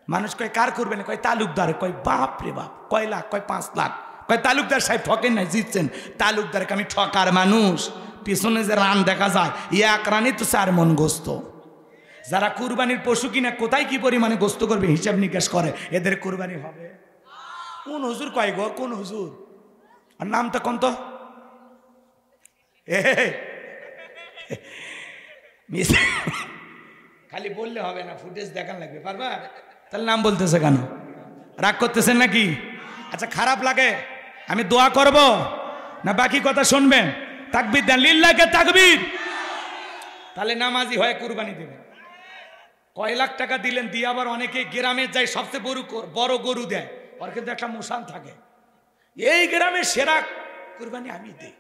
মানুষ কয় কার করবেন? কয় তালুকদার। কয় বাপ রে বাপ, কয় লাখ? কয় 5 লাখ। কয় তালুকদার সাহেব ঠকেন নাই, জিতছেন। তালুকদারকে আমি ঠকার মানুষ। পিছনে যে রান দেখা যায়, 1 রানে তো 4 মন গোস্ত। যারা কুরবানির পশু কিনা কোথায় কি পরিমাণে গোস্ত করবে হিসাব নিকাশ করে, এদের কুরবানি হবে। কোন হুজুর কয় গো? কোন হুজুর? আর নামটা কোন তো? খালি বললে হবে না, ফুটেজ দেখান লাগবে। পারবা? তাহলে নাম বলতেছে কেন? রাগ করতেছেন নাকি? আচ্ছা খারাপ লাগে? আমি দোয়া করব না বাকি কথা শুনবেন? তাকবীর দেন, লিল্লাহকে তাকবীর। তাহলে নামাজি হয়ে কুরবানি দেবেন। কয় লাখ টাকা দিলেন, দিয়ে আবার অনেকে গ্রামে যায় সবচেয়ে বড় গরু দেয়, ওর কিন্তু একটা মুসান থাকে, এই গ্রামের সেরা কুরবানি আমি দিই।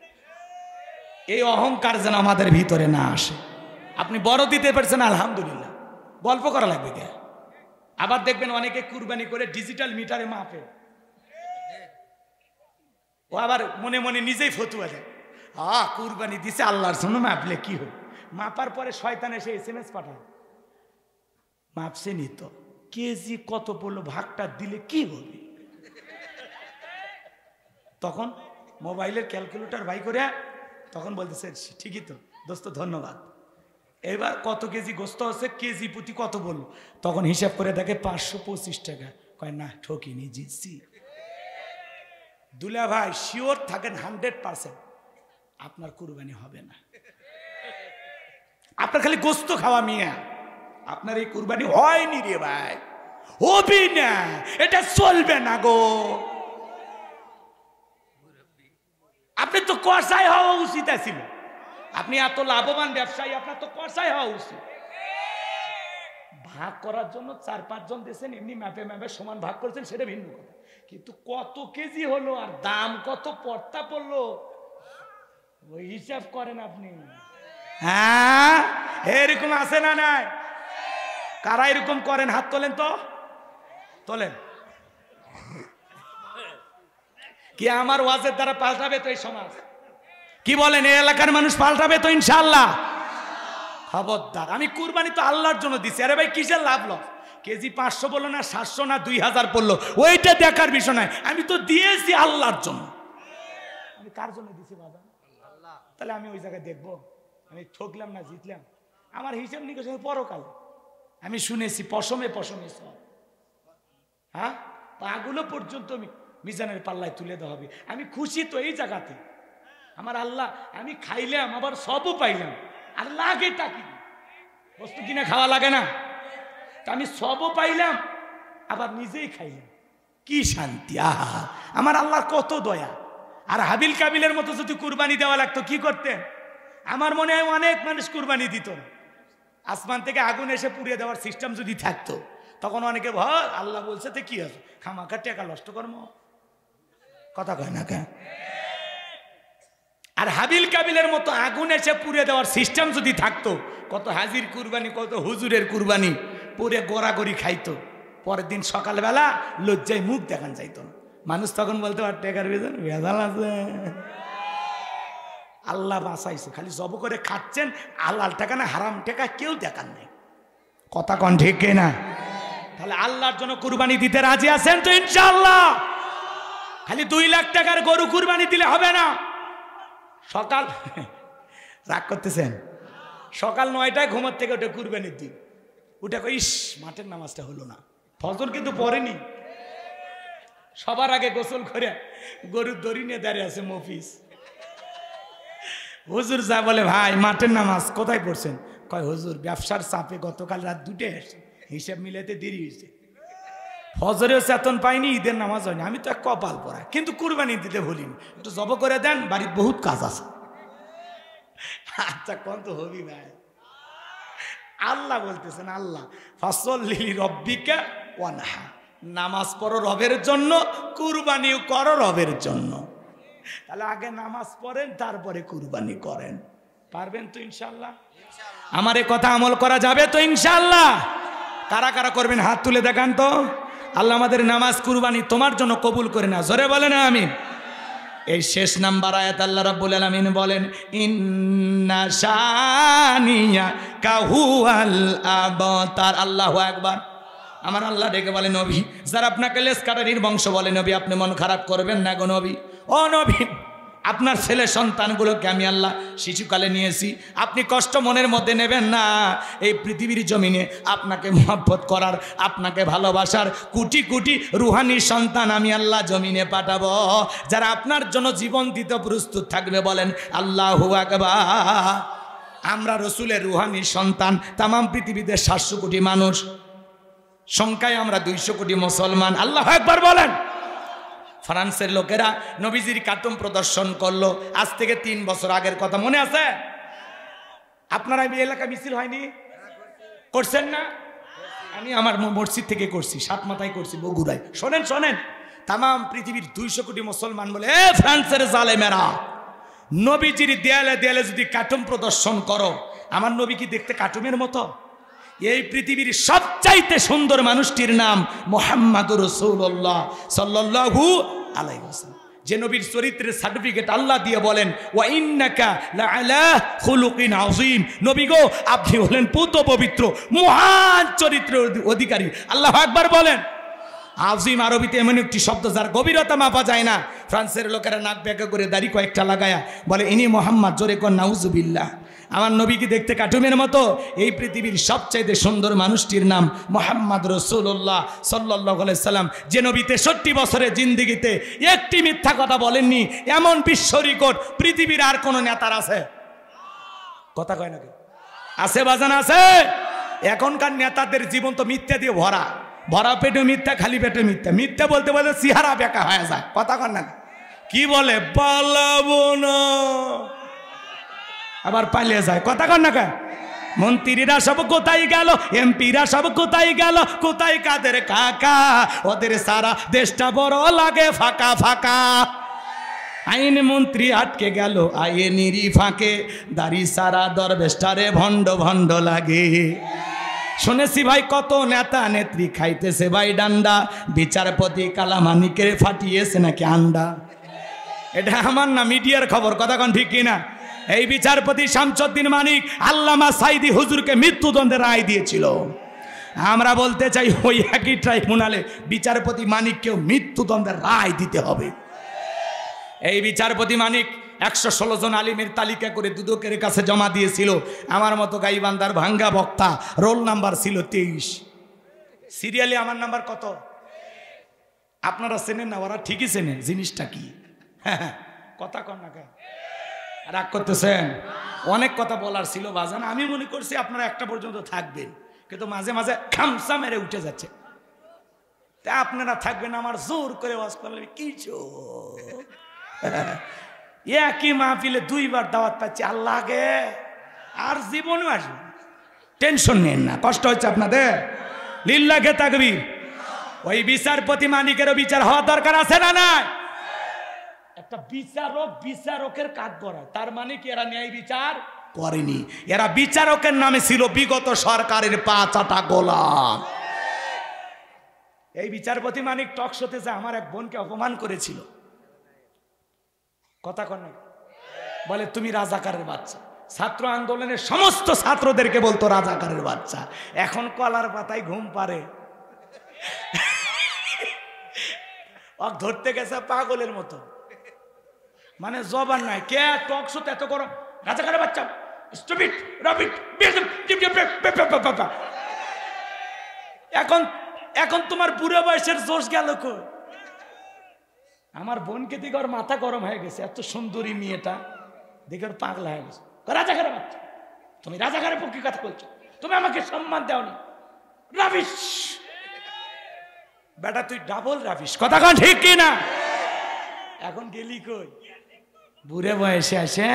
এই অহংকার যেন আমাদের ভিতরে না আসে। আপনি বড় দিতে পারছেন আলহামদুলিল্লাহ, গল্প করা লাগবে কে? আবার দেখবেন অনেকে কুরবানি করে ডিজিটাল মিটারে মাপে, ও আবার মনে মনে নিজেই ফতুয়া দেয়, কুরবানি দিছে আল্লাহর জন্য, মাপলে কি হবে? মাপার পরে শয়তান এসে SMS পাঠায়, মাপছে নিত কেজি কত পড়লো, ভাগটা দিলে কি হবে? তখন মোবাইলের ক্যালকুলেটর বাই করে তখন বলতেছে ঠিকই তো দোস্ত, ধন্যবাদ। এবার কত কেজি গোস্ত আছে, কেজি প্রতি কত বললো, তখন হিসাব করে দেখে 525 টাকা। কয় না, ঠকিনি, জিতছি। দুলা ভাই শিওর থাকেন 100% আপনার কুরবানি হবে না। আপনার খালি গোস্ত খাওয়া মিয়া, আপনার এই কুরবানি হয়নি রে ভাই, হবে না, এটা চলবে না গো। আপনি তো কষাই হওয়া উচিত ছিল, আপনি এত লাভবান ব্যবসায়ী, আপনার তো কষাই হওয়া উচিত। ভাগ করার জন্য 4-5 জন দিয়েছেন, এমনি ম্যাপে ম্যাপে সমান ভাগ করেছেন, সেটা ভিন্ন কথা, কিন্তু কত কেজি হলো আর দাম কত পড়তা পড়লো ওই হিসাব করেন আপনি। হ্যাঁ, এরকম আছে না নাই? কারা এরকম করেন হাত তোলেন তো, তোলেন। কি আমার ওয়াজের দ্বারা পাল্টাবে তো এই সমাজ? কি বলেন, এই এলাকার মানুষ পাল্টাবে তো ইনশাআল্লাহ? খবরদার, আমি কুরবানি তো আল্লাহর জন্য দিছি। আরে ভাই কিসের লাভ লস? কেজি 500 বললো না 700 না 2000 পড়লো, ওইটা দেখার বিষয় নয়, আমি তো দিয়েছি আল্লাহর জন্য। আমি কার জন্য দিছি বাবা? তাহলে আমি ওই জায়গায় দেখবো আমি ঠকলাম না জিতলাম? আমার হিসাব নিকাশ পরকালে আমি শুনেছি পশমে পশমে সব। হ্যাঁ, পাগুলো পর্যন্ত আমি মিজানের পাল্লায় তুলে দেওয়া হবে। আমি খুশি তো এই জায়গাতে, আমার আল্লাহ, আমি খাইলাম আবার সবও পাইলাম, আর লাগে টাকি বস্তু কিনে খাওয়া লাগে না, আমি সবও পাইলাম আবার নিজেই খাইলাম, কি শান্তি! আহা, আমার আল্লাহর কত দয়া। আর হাবিল কাবিলের মতো যদি কুরবানি দেওয়া লাগতো কি করতেন? আমার মনে হয় অনেক মানুষ কুরবানি দিত না। আসমান থেকে আগুন এসে পুড়িয়ে দেওয়ার সিস্টেম যদি থাকতো, তখন অনেকে ভয়, আল্লাহ বলছে তো কি আছে, খামাখা টাকা নষ্ট কর্ম, কথা কয় না কেন? আর হাবিল কাবিলের মতো আগুন এসে পুড়িয়ে দেওয়ার সিস্টেম যদি থাকতো, কত হাজির কুরবানি, কত হুজুরের কুরবানি পুরে গড়াগড়ি খাইতো, পরের দিন সকালবেলা লজ্জায় মুখ দেখান যাইতো না। মানুষ তখন বলতে পারে টেকার ভেজাল আছে। আল্লাহ বাঁচাইছে, খালি জব করে খাচ্ছেন, আল্লাহ টাকা না হারাম টাকা কেউ দেখান নেই, কথা কন ঠিক না? তাহলে আল্লাহর জন্য কুরবানি দিতে রাজি আছেন তো ইনশাআল্লাহ? খালি 2 লাখ টাকার গরু কুরবানি দিলে হবে না। সকাল রাগ করতেছেন, সকাল 9টায় ঘুমার থেকে ওটা কুরবানির দিন, ওটা ইস মাঠের নামাজটা হলো না, ফজর কিন্তু পড়েনি, সবার আগে গোসল করে গরুর দড়ি নিয়ে দাঁড়িয়ে আছে মফিস। হুজুর যা বলে, ভাই মাঠের নামাজ কোথায় পড়ছেন? কয় হুজুর ব্যবসার চাপে গতকাল রাত 2টায় আসছে, হিসাব মিলাতে দেরি হয়েছে, ফজরেও চেতন পাইনি, ঈদের নামাজ হয়নি। আমি তো এক কপাল পড়া, কিন্তু কুরবানি দিতে ভুলিনি, একটু জব করে দেন, বাড়ির বহুত কাজ আছে। আচ্ছা কোন তো হবি ভাই? আল্লাহ বলতেছেন, আল্লাহ ফাসল্লি লিরাব্বিকা ওয়ানহার, নামাজ পড়ো রবের জন্য, কুরবানিও করো রবের জন্য। তাহলে আগে নামাজ পড়েন, তারপরে কুরবানি করেন, পারবেন তো ইনশাআল্লাহ? আমার এই কথা আমল করা যাবে তো ইনশাআল্লাহ? কারা কারা করবেন হাত তুলে দেখান তো। আল্লাহ আমাদের নামাজ কুরবানি তোমার জন্য কবুল করে না, জোরে বলেন আমিন। এই শেষ নাম্বার আয়াত আল্লাহ রাব্বুল আলামিন বলেন, ইন্না শানিয়াকা হুয়াল আবতার। আল্লাহু আকবার। আমার আল্লাহ ডেকে বলে, নবী যারা আপনাকে লেস কাটারির বংশ বলে, নবী আপনি মন খারাপ করবেন না গো নবী। ও নবী, আপনার ছেলে সন্তানগুলোকে আমি আল্লাহ শিশুকালে নিয়েছি, আপনি কষ্ট মনের মধ্যে নেবেন না। এই পৃথিবীর জমিনে আপনাকে মহব্বত করার, আপনাকে ভালোবাসার কোটি কোটি রুহানি সন্তান আমি আল্লাহ জমিনে পাঠাবো, যারা আপনার জন্য জীবন দিতে প্রস্তুত থাকবে। বলেন আল্লাহু আকবার। আমরা রসুলের রুহানি সন্তান, তাম পৃথিবীতে 700 কোটি মানুষ, সংখ্যায় আমরা 200 কোটি মুসলমান। আল্লাহু আকবার বলেন। ফ্রান্সের লোকেরা নবীজির কার্টুন প্রদর্শন করলো, আজ থেকে 3 বছর আগের কথা, মনে আছে? আপনারা এই এলাকা মিছিল হয়নি, করছেন না? আমি আমার মসজিদ থেকে করছি, 7 মাথায় করছি বগুড়ায়। শোনেন শোনেন, তাম পৃথিবীর 200 কোটি মুসলমান বলে, এ ফ্রান্সের জালেমেরা, নবীজির দেয়ালে দেয়ালে যদি কার্টুন প্রদর্শন করো, আমার নবী কি দেখতে কার্টুনের মতো? এই পৃথিবীর সবচাইতে সুন্দর মানুষটির নাম মুহাম্মাদুর রাসূলুল্লাহ সাল্লাল্লাহু আলাইহি ওয়াসাল্লাম, যে নবীর চরিত্রের সার্টিফিকেট আল্লাহ দিয়ে বলেন, ওয়া ইন্নাকা লাআলা খুলুকিন আযীম। নবী গো, আপনি হলেন পুত পবিত্র মহান চরিত্রের অধিকারী। আল্লাহু আকবার বলেন। আযীম আরবিতে এমন একটি শব্দ যার গভীরতা মাপা যায় না। ফ্রান্সের লোকেরা নাক বেঁকা করে দাড়ি কয়েকটা লাগায়া বলে, ইনি মোহাম্মদ। জোরে কোন নাউজুবিল্লাহ। আমার নবী কি দেখতে কার্টুনের মতো? এই পৃথিবীর সবচাইতে সুন্দর মানুষটির নাম মুহাম্মদ রাসূলুল্লাহ সাল্লাল্লাহু আলাইহি সাল্লাম, যে নবী 63 বছরের জিন্দেগিতে একটি মিথ্যা কথা বলেননি। এমন বিশ্ব রেকর্ড পৃথিবীর আর কোন নেতার আছে? কথা কয় নাকি? আছে বাজান, আছে? এখনকার নেতাদের জীবন তো মিথ্যা দিয়ে ভরা, ভরা পেটে মিথ্যা, খালি পেটে মিথ্যা। মিথ্যা বলতে বলতে চেহারা বেকা হয়ে যায়। কথা কন না? কি বলে? পালাবো না, আবার পালিয়ে যায়। কথা কন না? মন্ত্রীরা সব কোথায় গেল, এমপিরা সব কোথায় গেল, কোথায় কাদের কাকা? ওদের সারা দেশটা বড় লাগে ফাঁকা ফাঁকা। আইন মন্ত্রী আটকে গেল আইনেরই ফাঁকে, দাড়ি সারা দরবেশটারে ভণ্ড ভণ্ড লাগে। শুনেছি ভাই কত নেতা নেত্রী খাইতেছে ভাই ডান্ডা, বিচারপতি কালামানিকের ফাটিয়েছে নাকি আন্ডা। এটা আমার না, মিডিয়ার খবর। কথা কোন ঠিক কিনা? এই বিচারপতি শামসুদ্দিন মানিক আল্লামা সাইদি হুজুরকে মৃত্যুদণ্ডের রায় দিয়েছিল। আমরা বলতে চাই ওই একই ট্রাইব্যুনালে বিচারপতি মানিককেও মৃত্যুদণ্ডের রায় দিতে হবে। এই বিচারপতি মানিক 116 জন আলিমের তালিকা করে দুদকের কাছে জমা দিয়েছিল। আমার মতো গাইবান্ধার ভাঙ্গা বক্তা, রোল নাম্বার ছিল 23, সিরিয়ালে আমার নাম্বার কত? আপনারা চেনেন না, ওরা ঠিকই চেনে জিনিসটা কি। কথা কন না, রাগ করতেছেন? অনেক কথা বলার ছিল বাজান, আমি মনে করছি আপনারা একটা পর্যন্ত থাকবেন, কিন্তু মাঝে মাঝে খামসা মেরে উঠে যাচ্ছে। তা আপনারা থাকবেন, আমার জোর করে ওয়াজ করলে কিছু একই মাহফিলে 2 বার দাওয়াত পাচ্ছি, আল্লাহ গে আর জীবনে আসবে। টেনশন নেন না, কষ্ট হচ্ছে আপনাদের। লিল্লাহে তাকবীর। ওই বিচারপতি মানিকেরও বিচার হওয়া দরকার আছে না নাই? একটা বিচারক বিচারকের কাজ করায়, তার মানে কি এরা ন্যায় বিচার করেনি? এরা বিচারকের নামে ছিল বিগত সরকারের 5 আটা গোলাম। এই বিচারপতি মানিক টক শোতে যে আমার এক বোনকে অপমান করেছিল। কথা কন না? বলে তুমি রাজাকারের বাচ্চা। ছাত্র আন্দোলনের সমস্ত ছাত্রদেরকে বলতো রাজাকারের বাচ্চা। এখন কলার পাতায় ঘুম পারে, ধরতে গেছে পাগলের মতো, মানে জবান নাই। কে টক শোতে এত গরম? রাজাকারের বাচ্চা, স্টুপিড, রবিট। এখন তোমার বুড়ো বয়সের জোশ গেল কই? আমার বোনকে দিকে ওর মাথা গরম হয়ে গেছে, এত সুন্দরী মেয়েটা দেখে ওর পাগলা হয়ে গেছে। রাজাকারের বাচ্চা, তুমি রাজাকারের পক্ষে কথা বলছো, তুমি আমাকে সম্মান দাওনি, রাবিশ বেটা, তুই ডাবল রাবিশ। কথা কন ঠিক কি না? এখন গেলি কই? বুড়ে বয়সে আসে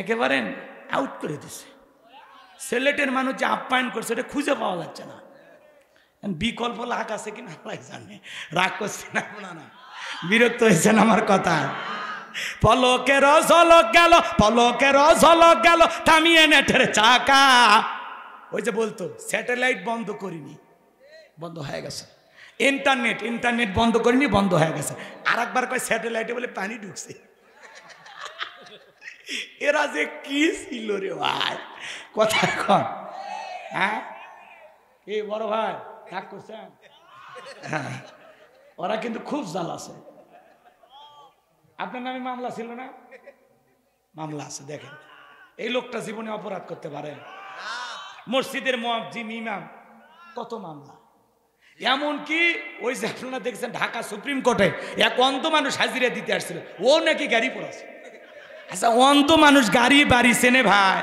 একেবারে আউট করে দিছে। সিলেটের মানুষ যে আপ্যায়ন করছে এটা খুঁজে পাওয়া যাচ্ছে না। বিকল্প লাখ আছে কিনা জানে। রাগ করছে না আপনারা? বিরক্ত হয়েছেন আমার কথা? পলকের ঝলক গেল, পলকের ঝলক গেল, থামিয়ে নেটের চাকা। ওই যে বলতো স্যাটেলাইট বন্ধ করিনি, বন্ধ হয়ে গেছে। ইন্টারনেট বন্ধ করিনি, বন্ধ হয়ে গেছে। আর একবার কয় স্যাটেলাইটে বলে পানি ঢুকছে। এরা যে কি ছিল রে ভাই, কথা কন। হ্যাঁ এই বড় ভাই রাগ করছেন? হ্যাঁ, ওরা কিন্তু খুব জাল আছে। আপনার নামে মামলা ছিল না? মামলা আছে। দেখেন এই লোকটা জীবনে অপরাধ করতে পারে? মসজিদের মুয়াজ্জিন ইমাম, কত মামলা। এমনকি ওই যে আপনারা দেখছেন ঢাকা সুপ্রিম কোর্টে এক অন্ধ মানুষ হাজিরা দিতে আসছিল, ও নাকি গাড়ি পড়াছে। আচ্ছা অন্ধ মানুষ গাড়ি বাড়ি চেনে ভাই?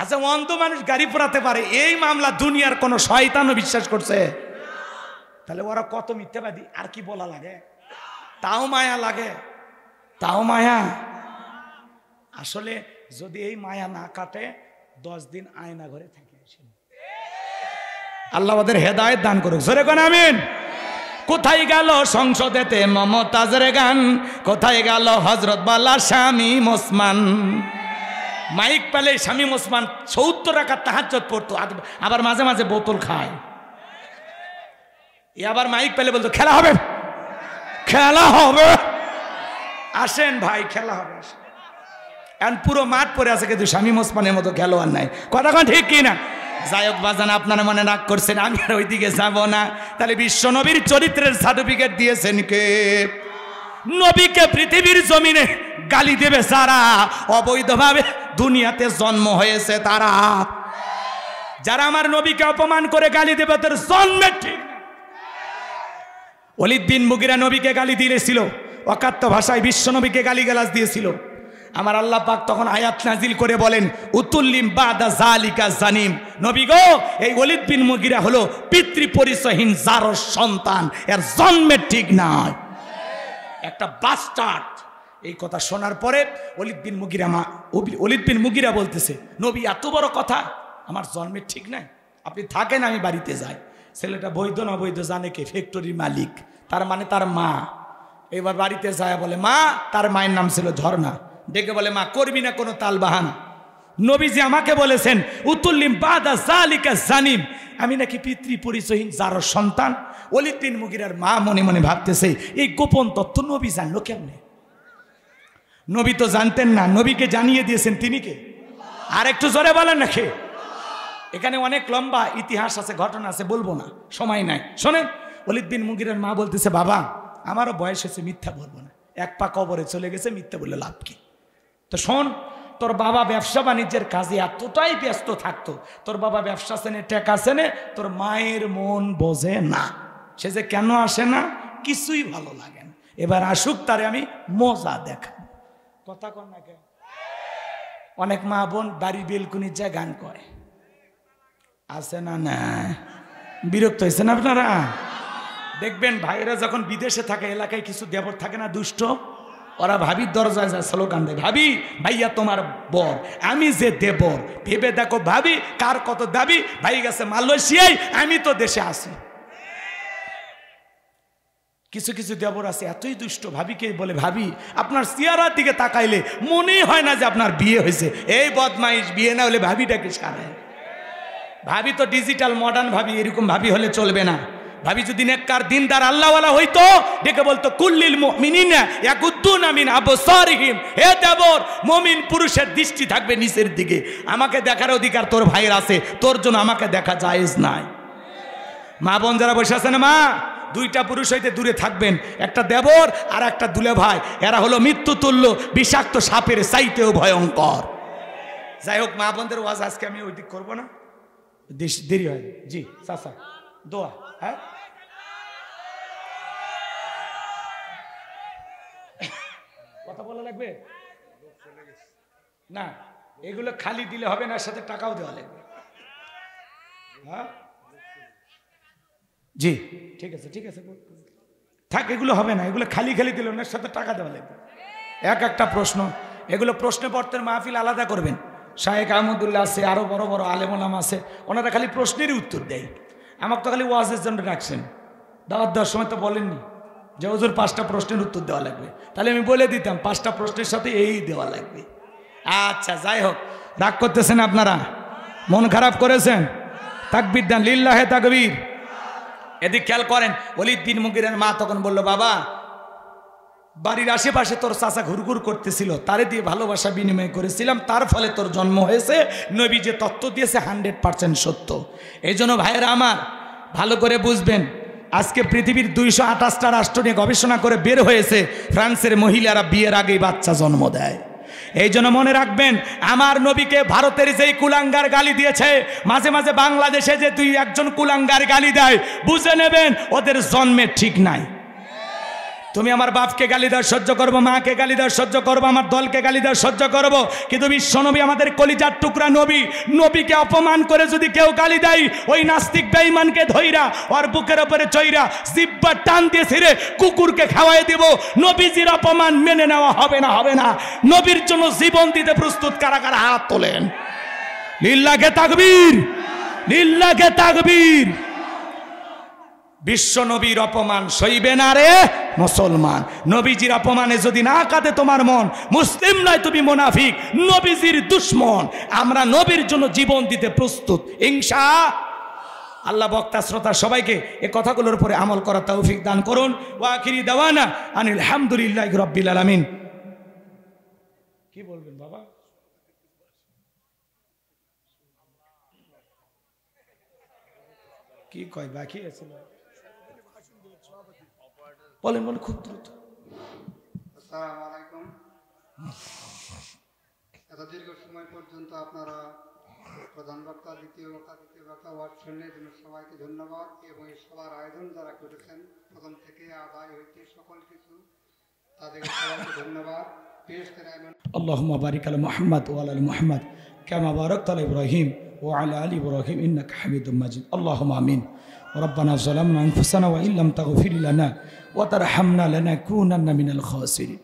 আচ্ছা অন্ধ মানুষ গাড়ি পড়াতে পারে, এই মামলা দুনিয়ার কোন শয়তানও বিশ্বাস করছে? তাহলে ওরা কত মিথ্যাবাদী। আর কি বলা লাগে? তাও মায়া লাগে, তাও মায়া। আসলে যদি এই মায়া না কাটে 10 দিন আয়না ঘরে থাকে। আল্লাহ ওদের হেদায়েত দান করুক, জোরে কোন আমিন। কোথায় গেল সংসদেতে মমতাজের গান, কোথায় গেল হযরত বালা শামীম ওসমান? মাইক পেলে শামীম ওসমান 70 রাকাত তাহাজ্জুদ পড়তো, আবার মাঝে মাঝে বোতল খায়। আবার মাইক পেলে বলতো খেলা হবে, খেলা হবে, আসেন ভাই খেলা হবে। এখন পুরো মাঠ পড়ে আছে, কিন্তু শামীম ওসমানের মতো খেলোয়াড় নাই। কথা কোন ঠিক কি না? যাই হোক বাজান, আপনারা মনে রাগ করছেন, আমি আর ওইদিকে যাব না। তাহলে বিশ্ব নবীর চরিত্রের সার্টিফিকেট দিয়েছেন কে? নবীকে পৃথিবীর জমিনে গালি দেবে যারা, অবৈধভাবে দুনিয়াতে জন্ম হয়েছে তারা। যারা আমার নবীকে অপমান করে গালি দেবে তাদের জন্মে ঠিক। ওয়ালিদ বিন মুগিরা নবীকে গালি দিয়েছিল, অকাত্য ভাষায় বিশ্ব নবীকে গালিগালাজ দিয়েছিল। আমার আল্লাহ পাক তখন আয়াত নাজিল করে বলেন, উতুল্লিম বাদা জালিকা জানিম, নবী গো এই ওয়ালিদ বিন মুগিরা হলো পিতৃ পরিচয়হীন জারর সন্তান, এর জন্মে ঠিক নয়, একটা বাস্টার্ড। এই কথা শোনার পরে ওয়ালিদ বিন মুগিরা বলতেছে, নবী এত বড় কথা, আমার জন্মের ঠিক নাই, আপনি থাকেন আমি বাড়িতে যাই। ছেলেটা বৈধ না বৈধ জানে কে? ফ্যাক্টরির মালিক, তার মানে তার মা। এবার বাড়িতে যায় বলে, মা, তার মায়ের নাম ছিল ঝর্ণা, ডেকে বলে, মা করবি না কোনো তাল বাহানা, নবীজি আমাকে বলেছেন উতুল্লিম বাদা জালিকা জানিম, আমি নাকি পিতৃ পরিচয়হীন জারর সন্তান। ওয়ালিদ বিন মুগিরার মা মনে মনে ভাবতেছে, এই গোপন তথ্য নবী জানলো কেমনে? নবী তো জানতেন না, নবীকে জানিয়ে দিয়েছেন তিনি কে? আর একটু জোরে বলেন না কে? এখানে অনেক লম্বা ইতিহাস আছে, ঘটনা আছে, বলবো না, সময় নাই। শোনেন, ওয়ালিদ বিন মুগিরার মা বলতেছে, বাবা আমারও বয়স হয়েছে, মিথ্যা বলবো না, এক পা কবরে চলে গেছে, মিথ্যা বললে লাভ কি? তো শোন, তোর বাবা ব্যবসা বাণিজ্যের কাজে এতটাই ব্যস্ত থাকতো, তোর বাবা ব্যবসা সেনে টেকা সেনে, তোর মায়ের মন বোঝে না, সে যে কেন আসে না কিছুই ভালো লাগে না, এবার আসুক, তারে আমি মজা দেখাবো। কথা কন না কেন? অনেক মা বোন বাড়ি বেলকুনির যায় গান করে, আছে না? না, বিরক্ত হয়েছেন আপনারা? দেখবেন ভাইয়েরা যখন বিদেশে থাকে, এলাকায় কিছু দেবর থাকে না দুষ্ট, ওরা ভাবির দরজায় যায় স্লোগান দেয়, ভাবি ভাইয়া তোমার বর, আমি যে দেবর, ভেবে দেখো ভাবি কার কত দাবি, ভাই গেছে মালয়েশিয়ায়, আমি তো দেশে আসি। কিছু কিছু দেবর আছে এতই দুষ্ট, ভাবিকে বলে, ভাবি আপনার চেহারার দিকে তাকাইলে মনেই হয় না যে আপনার বিয়ে হয়েছে। এই বদমাইশ, বিয়ে না হলে ভাবিটাকে সারায়। ভাবি তো ডিজিটাল মডার্ন ভাবি, এরকম ভাবি হলে চলবে না। ভাবি যদি নেককার দিনদার আল্লাহওয়ালা হইতো, ডেকে বলতো, কুল্লিল মুমিনিনা ইয়াগুদ্দুনা মিন আবসারিহিম, হে দেবর, মুমিন পুরুষের দৃষ্টি থাকবে নিচের দিকে। আমাকে দেখার অধিকার তোর ভাইয়ের আছে, তোর জন্য আমাকে দেখা জায়েজ নাই। মা বোন যারা বসে আছেন, মা, দুইটা পুরুষ হইতে দূরে থাকবেন, একটা দেবর আর একটা দুলে ভাই, এরা হলো মৃত্যু তুল্য, বিষাক্ত সাপের চাইতেও ভয়ঙ্কর। যাই হোক, মা বোনদের ওয়াজ আজকে আমি ওই দিক করবো না, দেরি হয়। জি চাচা, দোয়া। হ্যাঁ, কথা বলা লাগবে না, এগুলো খালি দিলে হবে না, সাথে টাকাও দেওয়া লাগবে। হ্যাঁ জি, ঠিক আছে ঠিক আছে, থাক, এগুলো হবে না, এগুলো খালি খালি দিলে ওনার সাথে টাকা দেওয়া লাগবে। একটা প্রশ্ন, এগুলো প্রশ্ন পত্রের মাহফিল আলাদা করবেন। শায়েখ আহমদুল্লাহ আছে, আরো বড় বড় আলেমুলামা আছে, ওনারা খালি প্রশ্নেরই উত্তর দেয়। আমাকে তো খালি ওয়াজের জন্য রাখছেন, দাওয়াত দেওয়ার সময় তো বলেননি যে হুজুর 5টা প্রশ্নের উত্তর দেওয়া লাগবে, তাহলে আমি বলে দিতাম 5টা প্রশ্নের সাথে এই দেওয়া লাগবে। আচ্ছা, যাই হোক, রাগ করতেছেন আপনারা, মন খারাপ করেছেন, তাকবীর দেন, লিল্লাহে তাকবীর। এদিক খেয়াল করেন, ওয়ালিদ বিন মুগিরার মা তখন বলল, বাবা বাড়ির আশেপাশে তোর চাচা ঘুরঘুর করতেছিল, তারে দিয়ে ভালোবাসা বিনিময় করেছিলাম, তার ফলে তোর জন্ম হয়েছে। নবী যে তত্ত্ব দিয়েছে 100% সত্য। এই জন্য ভাইয়েরা আমার ভালো করে বুঝবেন, আজকে পৃথিবীর 228টা রাষ্ট্র নিয়ে গবেষণা করে বের হয়েছে, ফ্রান্সের মহিলারা বিয়ের আগেই বাচ্চা জন্ম দেয়। এই জন্য মনে রাখবেন, আমার নবীকে ভারতের যেই কুলাঙ্গার গালি দিয়েছে, মাঝে মাঝে বাংলাদেশে যে 2-1জন কুলাঙ্গার গালি দেয়, বুঝে নেবেন ওদের জন্মে ঠিক নাই। তুমি আমার বাপকে গালি দেওয়া সহ্য করবো, মাকে গালি দেওয়া সহ্য করবো, আমার দলকে গালি দেওয়া সহ্য করবো, কিন্তু বিশ্বনবী আমাদের কলিজার টুকরা নবী, নবীকে অপমান করে যদি কেউ গালি দেয়, ওই নাস্তিক বেঈমানকে ধইরা ওর বুকের উপরে চইরা জিহ্বা টান দিয়ে ছিঁড়ে কুকুরকে খাওয়াই দিব। নবীজির অপমান মেনে নেওয়া হবে না, হবে না। নবীর জন্য জীবন দিতে প্রস্তুত কারা কারা হাত তোলেন? লিল্লাহে তাকবীর, লিল্লাহে তাকবীর। বিশ্ব নবীর অপমান সইবে না রে মুসলমান। নবীজির অপমানে যদি না কাঁদে তোমার মন, মুসলিম নয় তুমি মুনাফিক, নবীজির দুশ্মন। আমরা নবীর জন্য জীবন দিতে প্রস্তুত ইনশাআল্লাহ। আল্লাহ বক্তা শ্রোতা সবাইকে এই কথাগুলোর উপরে আমল করার তৌফিক দান করুন। ওয়া আখিরি দাওয়ানা আনিল হামদুলিল্লাহি রাব্বিল আলামিন। কি বলবেন বাবা? কি কয় বাকি আছে? বলেন বলেন, খুব দ্রুত। আসসালামু আলাইকুম। এত দীর্ঘ সময় পর্যন্ত আপনারা প্রধান বক্তা, দ্বিতীয় বক্তা ওয়াজ শুনলেন জন্য সবাইকে ধন্যবাদ। এবং এই সবার আয়োজন যারা করেছেন প্রথম থেকে আদায় হইতে সকল কিছু, তাদেরকে সবাইকে ধন্যবাদ। اللهم بارك على محمد وعلى ال محمد كما باركت على ابراهيم وعلى ال ابراهيم انك حميد مجيد اللهم امين. ربنا ظلمنا انفسنا وان لم تغفر لنا وترحمنا لنكونن من الخاسرين.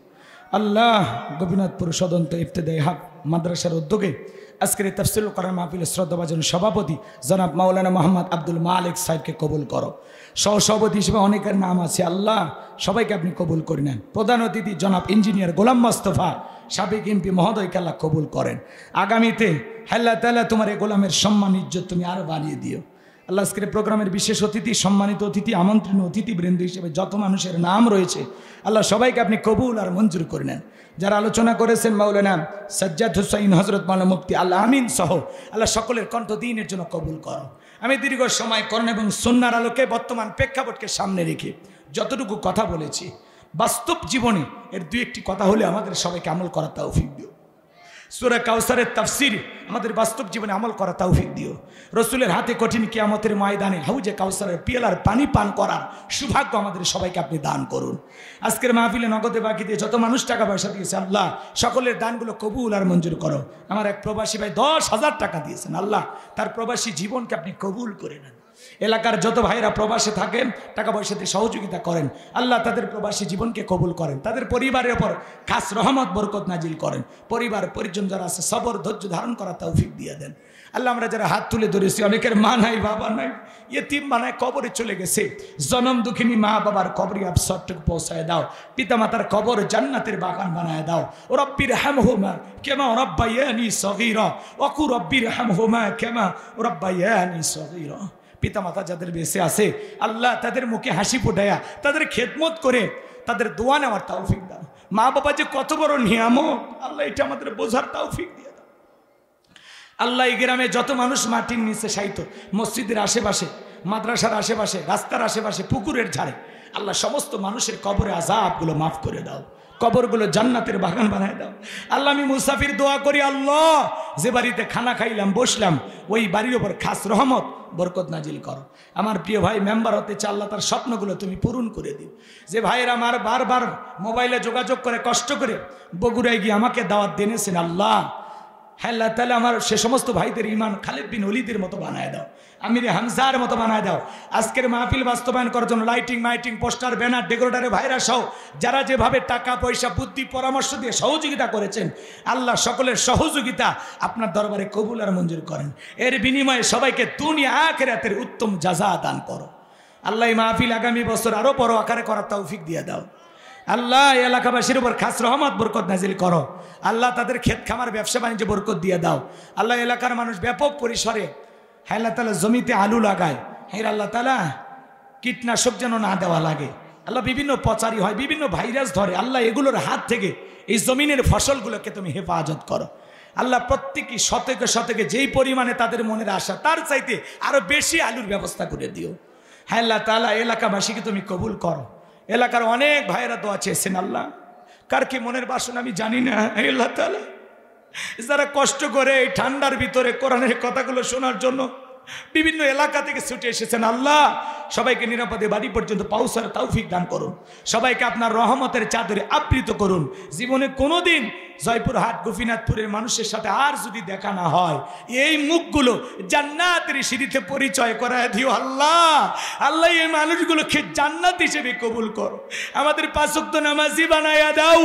আল্লাহ গোপীনাথপুর সদন্ত ইফতেদায়ী হক মাদ্রাসার উদ্যোগে আজকের এই তাফসীরুল কোরআন মাহফিলের শ্রদ্ধাভাজন সভাপতি জনাব মাওলানা মোহাম্মদ আব্দুল মালিক সাহেবকে কবুল করো। সহসভাপতি হিসেবে অনেকের নাম আছে, আল্লাহ সবাইকে আপনি কবুল করে নেন। প্রধান অতিথি জনাব ইঞ্জিনিয়ার গোলাম মোস্তফা সাবেক এমপি মহোদয়কে আল্লাহ কবুল করেন। আগামীতে আল্লাহ তাআলা তোমার এই গোলামের সম্মান ইজ্জত তুমি আরো বাড়িয়ে দিও। আল্লাহ আজকের প্রোগ্রামের বিশেষ অতিথি, সম্মানিত অতিথি, আমন্ত্রণ অতিথিবৃন্দ হিসেবে যত মানুষের নাম রয়েছে আল্লাহ সবাইকে আপনি কবুল আর মঞ্জুর করে নেন। যারা আলোচনা করেছেন মাওলানা সাজ্জাদ হুসাইন হযরত মাওলানা মুফতি আল্লাহ আমিন সহ আল্লাহ সকলের কণ্ঠ দ্বীনের জন্য কবুল করো। আমি দীর্ঘ সময় কোরআন এবং সুন্নাহর আলোকে বর্তমান প্রেক্ষাপটকে সামনে রেখে যতটুকু কথা বলেছি, বাস্তব জীবনে এর দুই একটি কথা হলে আমাদের সবাইকে আমল করার তৌফিক দিও। সূরা কাউসারের তাফসীর আমাদের বাস্তব জীবনে আমল করা তৌফিক দিও। রসুলের হাতে কঠিন কিয়ামতের ময়দানে হাউজে কাউসারের পিয়ালার পানি পান করার সৌভাগ্য আমাদের সবাইকে আপনি দান করুন। আজকের মাহফিলে নগদে বাকি দিয়ে যত মানুষ টাকা পয়সা দিয়েছে আল্লাহ সকলের দানগুলো কবুল আর মঞ্জুর করো। আমার এক প্রবাসী ভাই 10,000 টাকা দিয়েছেন, আল্লাহ তার প্রবাসী জীবনকে আপনি কবুল করে নেন। এলাকার যত ভাইরা প্রবাসে থাকেন টাকা পয়সাতে সহযোগিতা করেন, আল্লাহ তাদের প্রবাসী জীবনকে কবুল করেন, তাদের পরিবারের ওপর খাস রহমত বরকত নাজিল করেন। পরিবার পরিজন যারা আছে সবর ধৈর্য ধারণ করা তৌফিক দিয়ে দেন। আল্লাহ আমরা যারা হাত তুলে ধরেছি, অনেকের মা নাই বাবা নাই, ইয়েতিম বানায় কবরে চলে গেছে, জনম দুঃখিনী মা বাবার কবরে আবসরটুকু পৌঁছায় দাও, পিতা মাতার কবর জান্নাতের বাগান বানায় দাও। ও রব্বির হামহুমা কেমা রব্বায়ানি সগীরা ওয়াকু রব্বির হামহুমা কেমা রব্বায়ানি সগীরা। পিতা মাতা যাদের বেঁচে আছে আল্লাহ তাদের মুখে হাসি ফোটায়া তাদের খেদমত করে তাদের দোয়া নেওয়ার তৌফিক দাও। মা বাবা যে কত বড় নিয়ামত আল্লাহ এটা আমাদের বোঝার তৌফিক দিয়ে দাও। আল্লাহ এই গ্রামে যত মানুষ মাটির নিচে শায়িত, মসজিদের আশেপাশে, মাদ্রাসার আশেপাশে, রাস্তার আশেপাশে, পুকুরের ঝাড়ে, আল্লাহ সমস্ত মানুষের কবরে আযাবগুলো মাফ করে দাও, কবরগুলো জান্নাতের বাগান বানায় দাও। আল্লাহ আমি মুসাফির দোয়া করি, আল্লাহ যে বাড়িতে খানা খাইলাম বসলাম ওই বাড়ির ওপর খাস রহমত বরকত নাজিল করো। আমার প্রিয় ভাই মেম্বার হতে চাই, আল্লাহ তার স্বপ্নগুলো তুমি পূরণ করে দিও। যে ভাইয়েরা আমার বারবার মোবাইলে যোগাযোগ করে কষ্ট করে বগুড়ায় গিয়ে আমাকে দাওয়াত দিয়েছেন, আল্লাহ হ্যাঁ আল্লাহ তাহলে আমার সে সমস্ত ভাইদের ইমান খালিদ বিন ওলীদের মতো বানায় দাও, আমির হামজার মতো বানায় দাও। আজকের মাহফিল বাস্তবায়ন করার জন্য লাইটিং মাইটিং পোস্টার ব্যানার ডেকোরেটরের ভাইরা সহ যারা যেভাবে টাকা পয়সা বুদ্ধি পরামর্শ দিয়ে সহযোগিতা করেছেন আল্লাহ সকলের সহযোগিতা আপনার দরবারে কবুল আর মঞ্জুর করেন। এর বিনিময়ে সবাইকে দুনিয়া আখিরাতের উত্তম জাযা দান করো। আল্লাহ এই মাহফিল আগামী বছর আরো বড় আকারে করার তৌফিক দিয়ে দাও। আল্লাহ এলাকাবাসীর উপর খাস রহমত বরকত নাজিল করো। আল্লাহ তাদের ক্ষেত খামার ব্যবসা বাণিজ্য বরকত দিয়ে দাও। আল্লাহ এলাকার মানুষ ব্যাপক পরিসরে হ্যাঁ আল্লাহ তাআলা জমিতে আলু লাগায়, হ্যাঁ আল্লাহ তাআলা কীটনাশক যেন না দেওয়া লাগে, আল্লাহ বিভিন্ন পচারি হয়, বিভিন্ন ভাইরাস ধরে, আল্লাহ এগুলোর হাত থেকে এই জমিনের ফসলগুলোকে তুমি হেফাজত করো। আল্লাহ প্রত্যেকই শতকে শতকে যেই পরিমাণে তাদের মনের আশা তার চাইতে আরো বেশি আলুর ব্যবস্থা করে দিও। হ্যাঁ আল্লাহ তাআলা এলাকাবাসীকে তুমি কবুল করো। এলাকার অনেক ভাইয়েরা দোয়া চেয়েছেন, আল্লাহ কার কি মনের বাসনা আমি জানি না, আল্লাহ তাআলা যারা কষ্ট করে এই ঠান্ডার ভিতরে কোরআনের কথাগুলো শোনার জন্য বিভিন্ন এলাকা থেকে ছুটে এসেছেন, আল্লাহ সবাইকে নিরাপদে বাড়ি পর্যন্ত পৌঁছার তৌফিক দান করুন, সবাইকে আপনার রহমতের চাদরে আবৃত করুন। জীবনে কোনোদিন জয়পুরহাট গোপীনাথপুরের মানুষের সাথে আর যদি দেখা না হয় এই মুখগুলো জান্নাতের সিঁড়িতে পরিচয় করায় দিও। আল্লাহ আল্লাহ এই মানুষগুলোকে জান্নাত হিসেবে কবুল করো, আমাদের ৫ ওয়াক্ত নামাজি বানায়া দাও।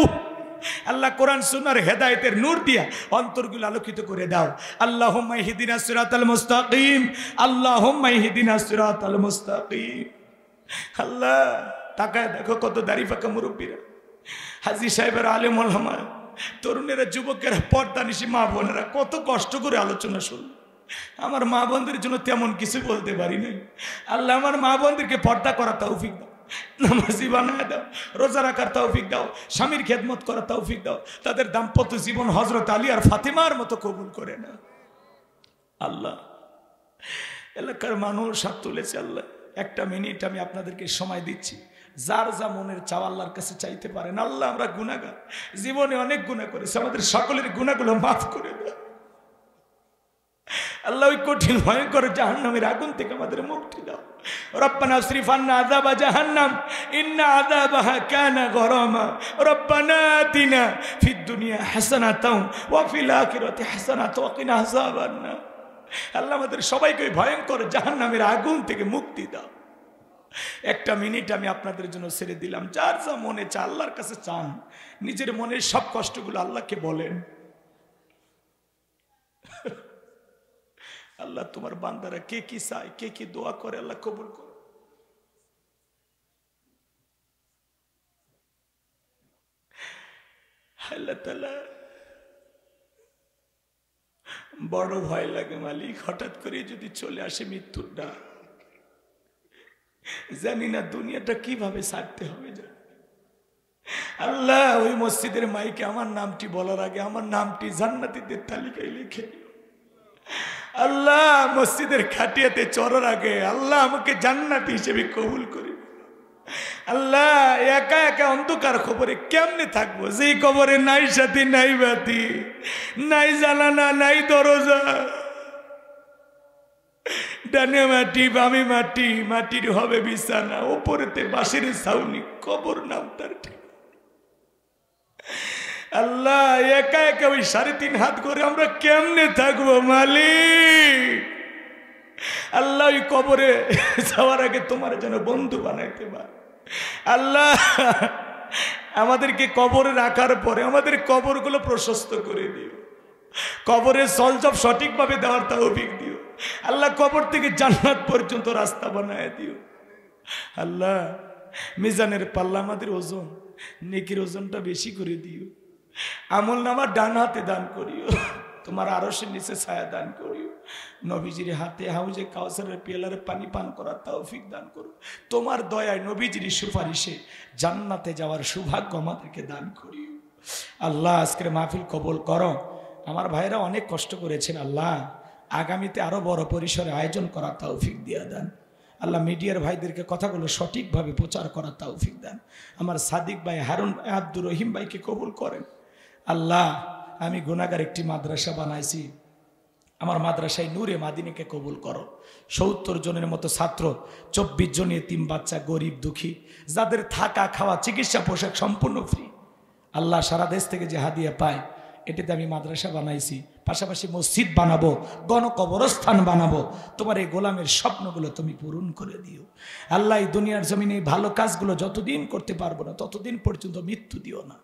আল্লাহ কোরআন সুন্নাহর হেদায়েতের নূর দিয়া অন্তরগুলো আলোকিত করে দাও। আল্লাহুম্মা ইহদিনাস সিরাতাল মুস্তাকিম, আল্লাহুম্মা ইহদিনাস সিরাতাল মুস্তাকিম। আল্লাহ তাকায় দেখো কত দাড়ি পাকা মুরব্বীরা, হাজী সাহেবের আলেম ওলামা, তরুণেরা, যুবকেরা, পর্দানিশী মা বোনেরা কত কষ্ট করে আলোচনা শুনল। আমার মা বোনদের জন্য তেমন কিছু বলতে পারি না, আল্লাহ আমার মা বোনদেরকে পর্দা করা তৌফিক দাও, নামাজি বানায় দাও, রোজা রাখার তৌফিক দাও, স্বামীর খেদমত করার তৌফিক দাও, তাদের দাম্পত্য জীবন হযরত আলী আর ফাতেমার মতো কবুল করে না। আল্লাহ এলাকার মানুষ হাত তুলেছে, আল্লাহ 1 মিনিট আমি আপনাদেরকে সময় দিচ্ছি, যার যা মনের চাওয়া আল্লাহর কাছে চাইতে পারেন। আল্লাহ আমরা গুনাহগার, জীবনে অনেক গুনাহ করেছি, আমাদের সকলের গুনাহগুলো মাফ করে দাও আল্লাহ। ওই কঠিন ভয়ঙ্কর জাহান্নামের আগুন থেকে আমাদের মুক্তি দাও। রব্বানা আসরিফ আন্না আযাবা জাহান্নাম ইন্না আযাবাহা কানা গরামা। রব্বানা আতিনা ফিদ দুনিয়া হাসানাতাও ওয়া ফিল আখিরাতি হাসানাতাও ওয়া কিনা আযাবান নার। আল্লাহ আমাদের সবাইকে ওই ভয়ঙ্কর জাহান্নামের আগুন থেকে মুক্তি দাও। একটা মিনিট আমি আপনাদের জন্য ছেড়ে দিলাম, যার যা মনে চায় আল্লাহর কাছে চান, নিজের মনের সব কষ্টগুলো আল্লাহকে বলেন। আল্লাহ তোমার বান্দারা কে কি চায়, কে কি দোয়া করে, আল্লাহ কবুল করো। আল্লাহ তাআলা বড় ভয় লাগে মালিক, হঠাৎ করে যদি চলে আসে মৃত্যুর ডাক, জানি না দুনিয়াটা কিভাবে ছাড়তে হবে। আল্লাহ ওই মসজিদের মাইকে আমার নামটি বলার আগে আমার নামটি জান্নাতীদের তালিকায় লিখে দিও। আল্লাহ মসজিদের খাটিয়াতে চড়ার আগে আল্লাহ আমাকে জান্নাতি হিসেবে কবুল করে। আল্লাহ একা একা অন্ধকার খবরে কেমনে থাকবো, যেই কবরে নাই সাথী, নাই বাতি, নাই জানালা, নাই দরজা, ডানে মাটি বামে মাটি, মাটির হবে বিছানা, ওপরেতে বাঁশের ছাউনি, কবর নাম তার ঠিক। আল্লাহ একা একা ওই 3.5 হাত করে আমরা কেমনে থাকবো মালিক। আল্লাহ ওই কবরে যাওয়ার আগে তোমার যেন বন্ধু বানাইতে পার। আল্লাহ আমাদেরকে কবরে রাখার পরে আমাদের কবরগুলো প্রশস্ত করে দিও, কবরের সলজব সঠিকভাবে দেওয়ার তৌফিক দিও। আল্লাহ কবর থেকে জান্নাত পর্যন্ত রাস্তা বানায় দিও। আল্লাহ মিজানের পাল্লা আমাদের ওজন, নেকির ওজনটা বেশি করে দিও। আমল নামা ডান হাতে দান করিও, তোমার আরশের নিচে ছায়া দান করিও। নবীজির হাতে হাউজে কাউসারের পেয়ালার পানি পান করার তৌফিক দান করো। তোমার দয়ায় নবীজির সুপারিশে জান্নাতে যাওয়ার সৌভাগ্য আমাদেরকে দান করিও। আল্লাহ আজকের মাহফিল কবুল করো। আমার ভাইরা অনেক কষ্ট করেছেন, আল্লাহ আগামীতে আরো বড় পরিসরে আয়োজন করার তৌফিক দিয়ে দেন। আল্লাহ মিডিয়ার ভাইদেরকে কথাগুলো সঠিকভাবে প্রচার করার তৌফিক দেন। আমার সাদিক ভাই, হারুন ভাই, আব্দুর রহিম ভাইকে কবুল করেন। আল্লাহ আমি গুনাহগার একটি মাদ্রাসা বানাইছি, আমার মাদ্রাসায় নূরে মাদিনীকে কবুল করো। 70 জনের মতো ছাত্র, 24 জন এতিম বাচ্চা, গরিব দুঃখী, যাদের থাকা খাওয়া চিকিৎসা পোশাক সম্পূর্ণ ফ্রি। আল্লাহ সারা দেশ থেকে যে হাদিয়া পায় এটাতে আমি মাদ্রাসা বানাইছি, পাশাপাশি মসজিদ বানাবো, গণকবরস্থান বানাবো। তোমার এই গোলামের স্বপ্নগুলো তুমি পূরণ করে দিও। আল্লাহ এই দুনিয়ার জমিনে ভালো কাজগুলো যতদিন করতে পারবো না ততদিন পর্যন্ত মৃত্যু দিও না।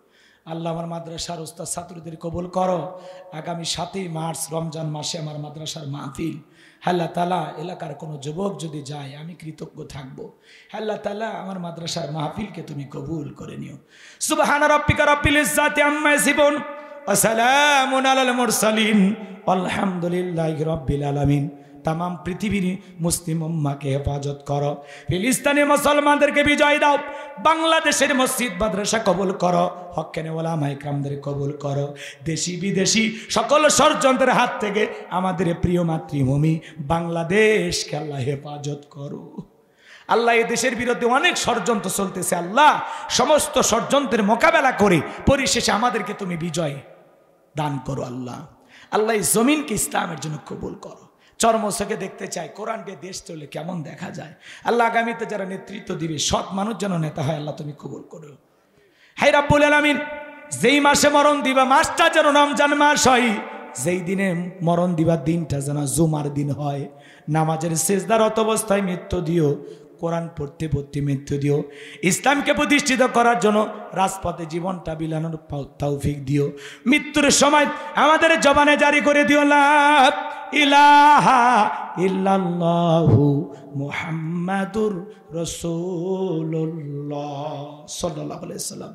আল্লাহ আমার মাদ্রাসার ওস্তাদ ছাত্রদের কবুল করো। আগামী 7ই মার্চ রমজান মাসে আমার মাদ্রাসার মাহফিল। আল্লাহ তাআলা এলাকার কোনো যুবক যদি যায় আমি কৃতজ্ঞ থাকবো। আল্লাহ তাআলা আমার মাদ্রাসার মাহফিলকে তুমি কবুল করে নিও। সুবহান রাব্বিকা রাব্বিল ইজ্জাতি আম্মা ইয়াসিফুন ওয়া সালামুন আলাল মুরসালিন আলহামদুলিল্লাহি রাব্বিল আলামিন। তামাম পৃথিবীর মুসলিম উম্মাহকে হেফাজত করো, ফিলিস্তিনি মুসলমানদেরকে বিজয় দাও, বাংলাদেশের মসজিদ মাদ্রাসা কবুল করো, হক্কানি ওলামায়ে কেরামদের কবুল করো। দেশি বিদেশি সকল ষড়যন্ত্রের হাত থেকে আমাদের প্রিয় মাতৃভূমি বাংলাদেশকে আল্লাহ হেফাজত করো। আল্লাহ এই দেশের বিরুদ্ধে অনেক ষড়যন্ত্র চলতেছে, আল্লাহ সমস্ত ষড়যন্ত্রের মোকাবেলা করে পরিশেষে আমাদেরকে তুমি বিজয় দান করো। আল্লাহ আল্লাহ এই জমিনকে ইসলামের জন্য কবুল করো। চর্মচোখে দেখতে চাই কোরআনকে দেশ চলে কেমন দেখা যায়। আল্লাহ আগামীতে যারা নেতৃত্ব দিবে সৎ মানুষ যেন নেতা হয়, আল্লাহ তুমি কবুল করো। হায় রাব্বুল আলামিন, যেই মাসে মরণ দিবা মাসটা যেন রমজান মাস হয়, যেই দিনে মরণ দিবা দিনটা যেন জুমার দিন হয়। নামাজের সিজদারত অবস্থায় মৃত্যু দিও, কোরআন পড়তে পড়তে মৃত্যু দিও। ইসলামকে প্রতিষ্ঠিত করার জন্য রাজপথে জীবনটা বিলানোর তৌফিক দিও। মৃত্যুর সময় আমাদের জবানে জারি করে দিও লা ইলাহা ইল্লাল্লাহু মুহাম্মাদুর রাসূলুল্লাহ সাল্লাল্লাহু আলাইহি ওয়াসাল্লাম।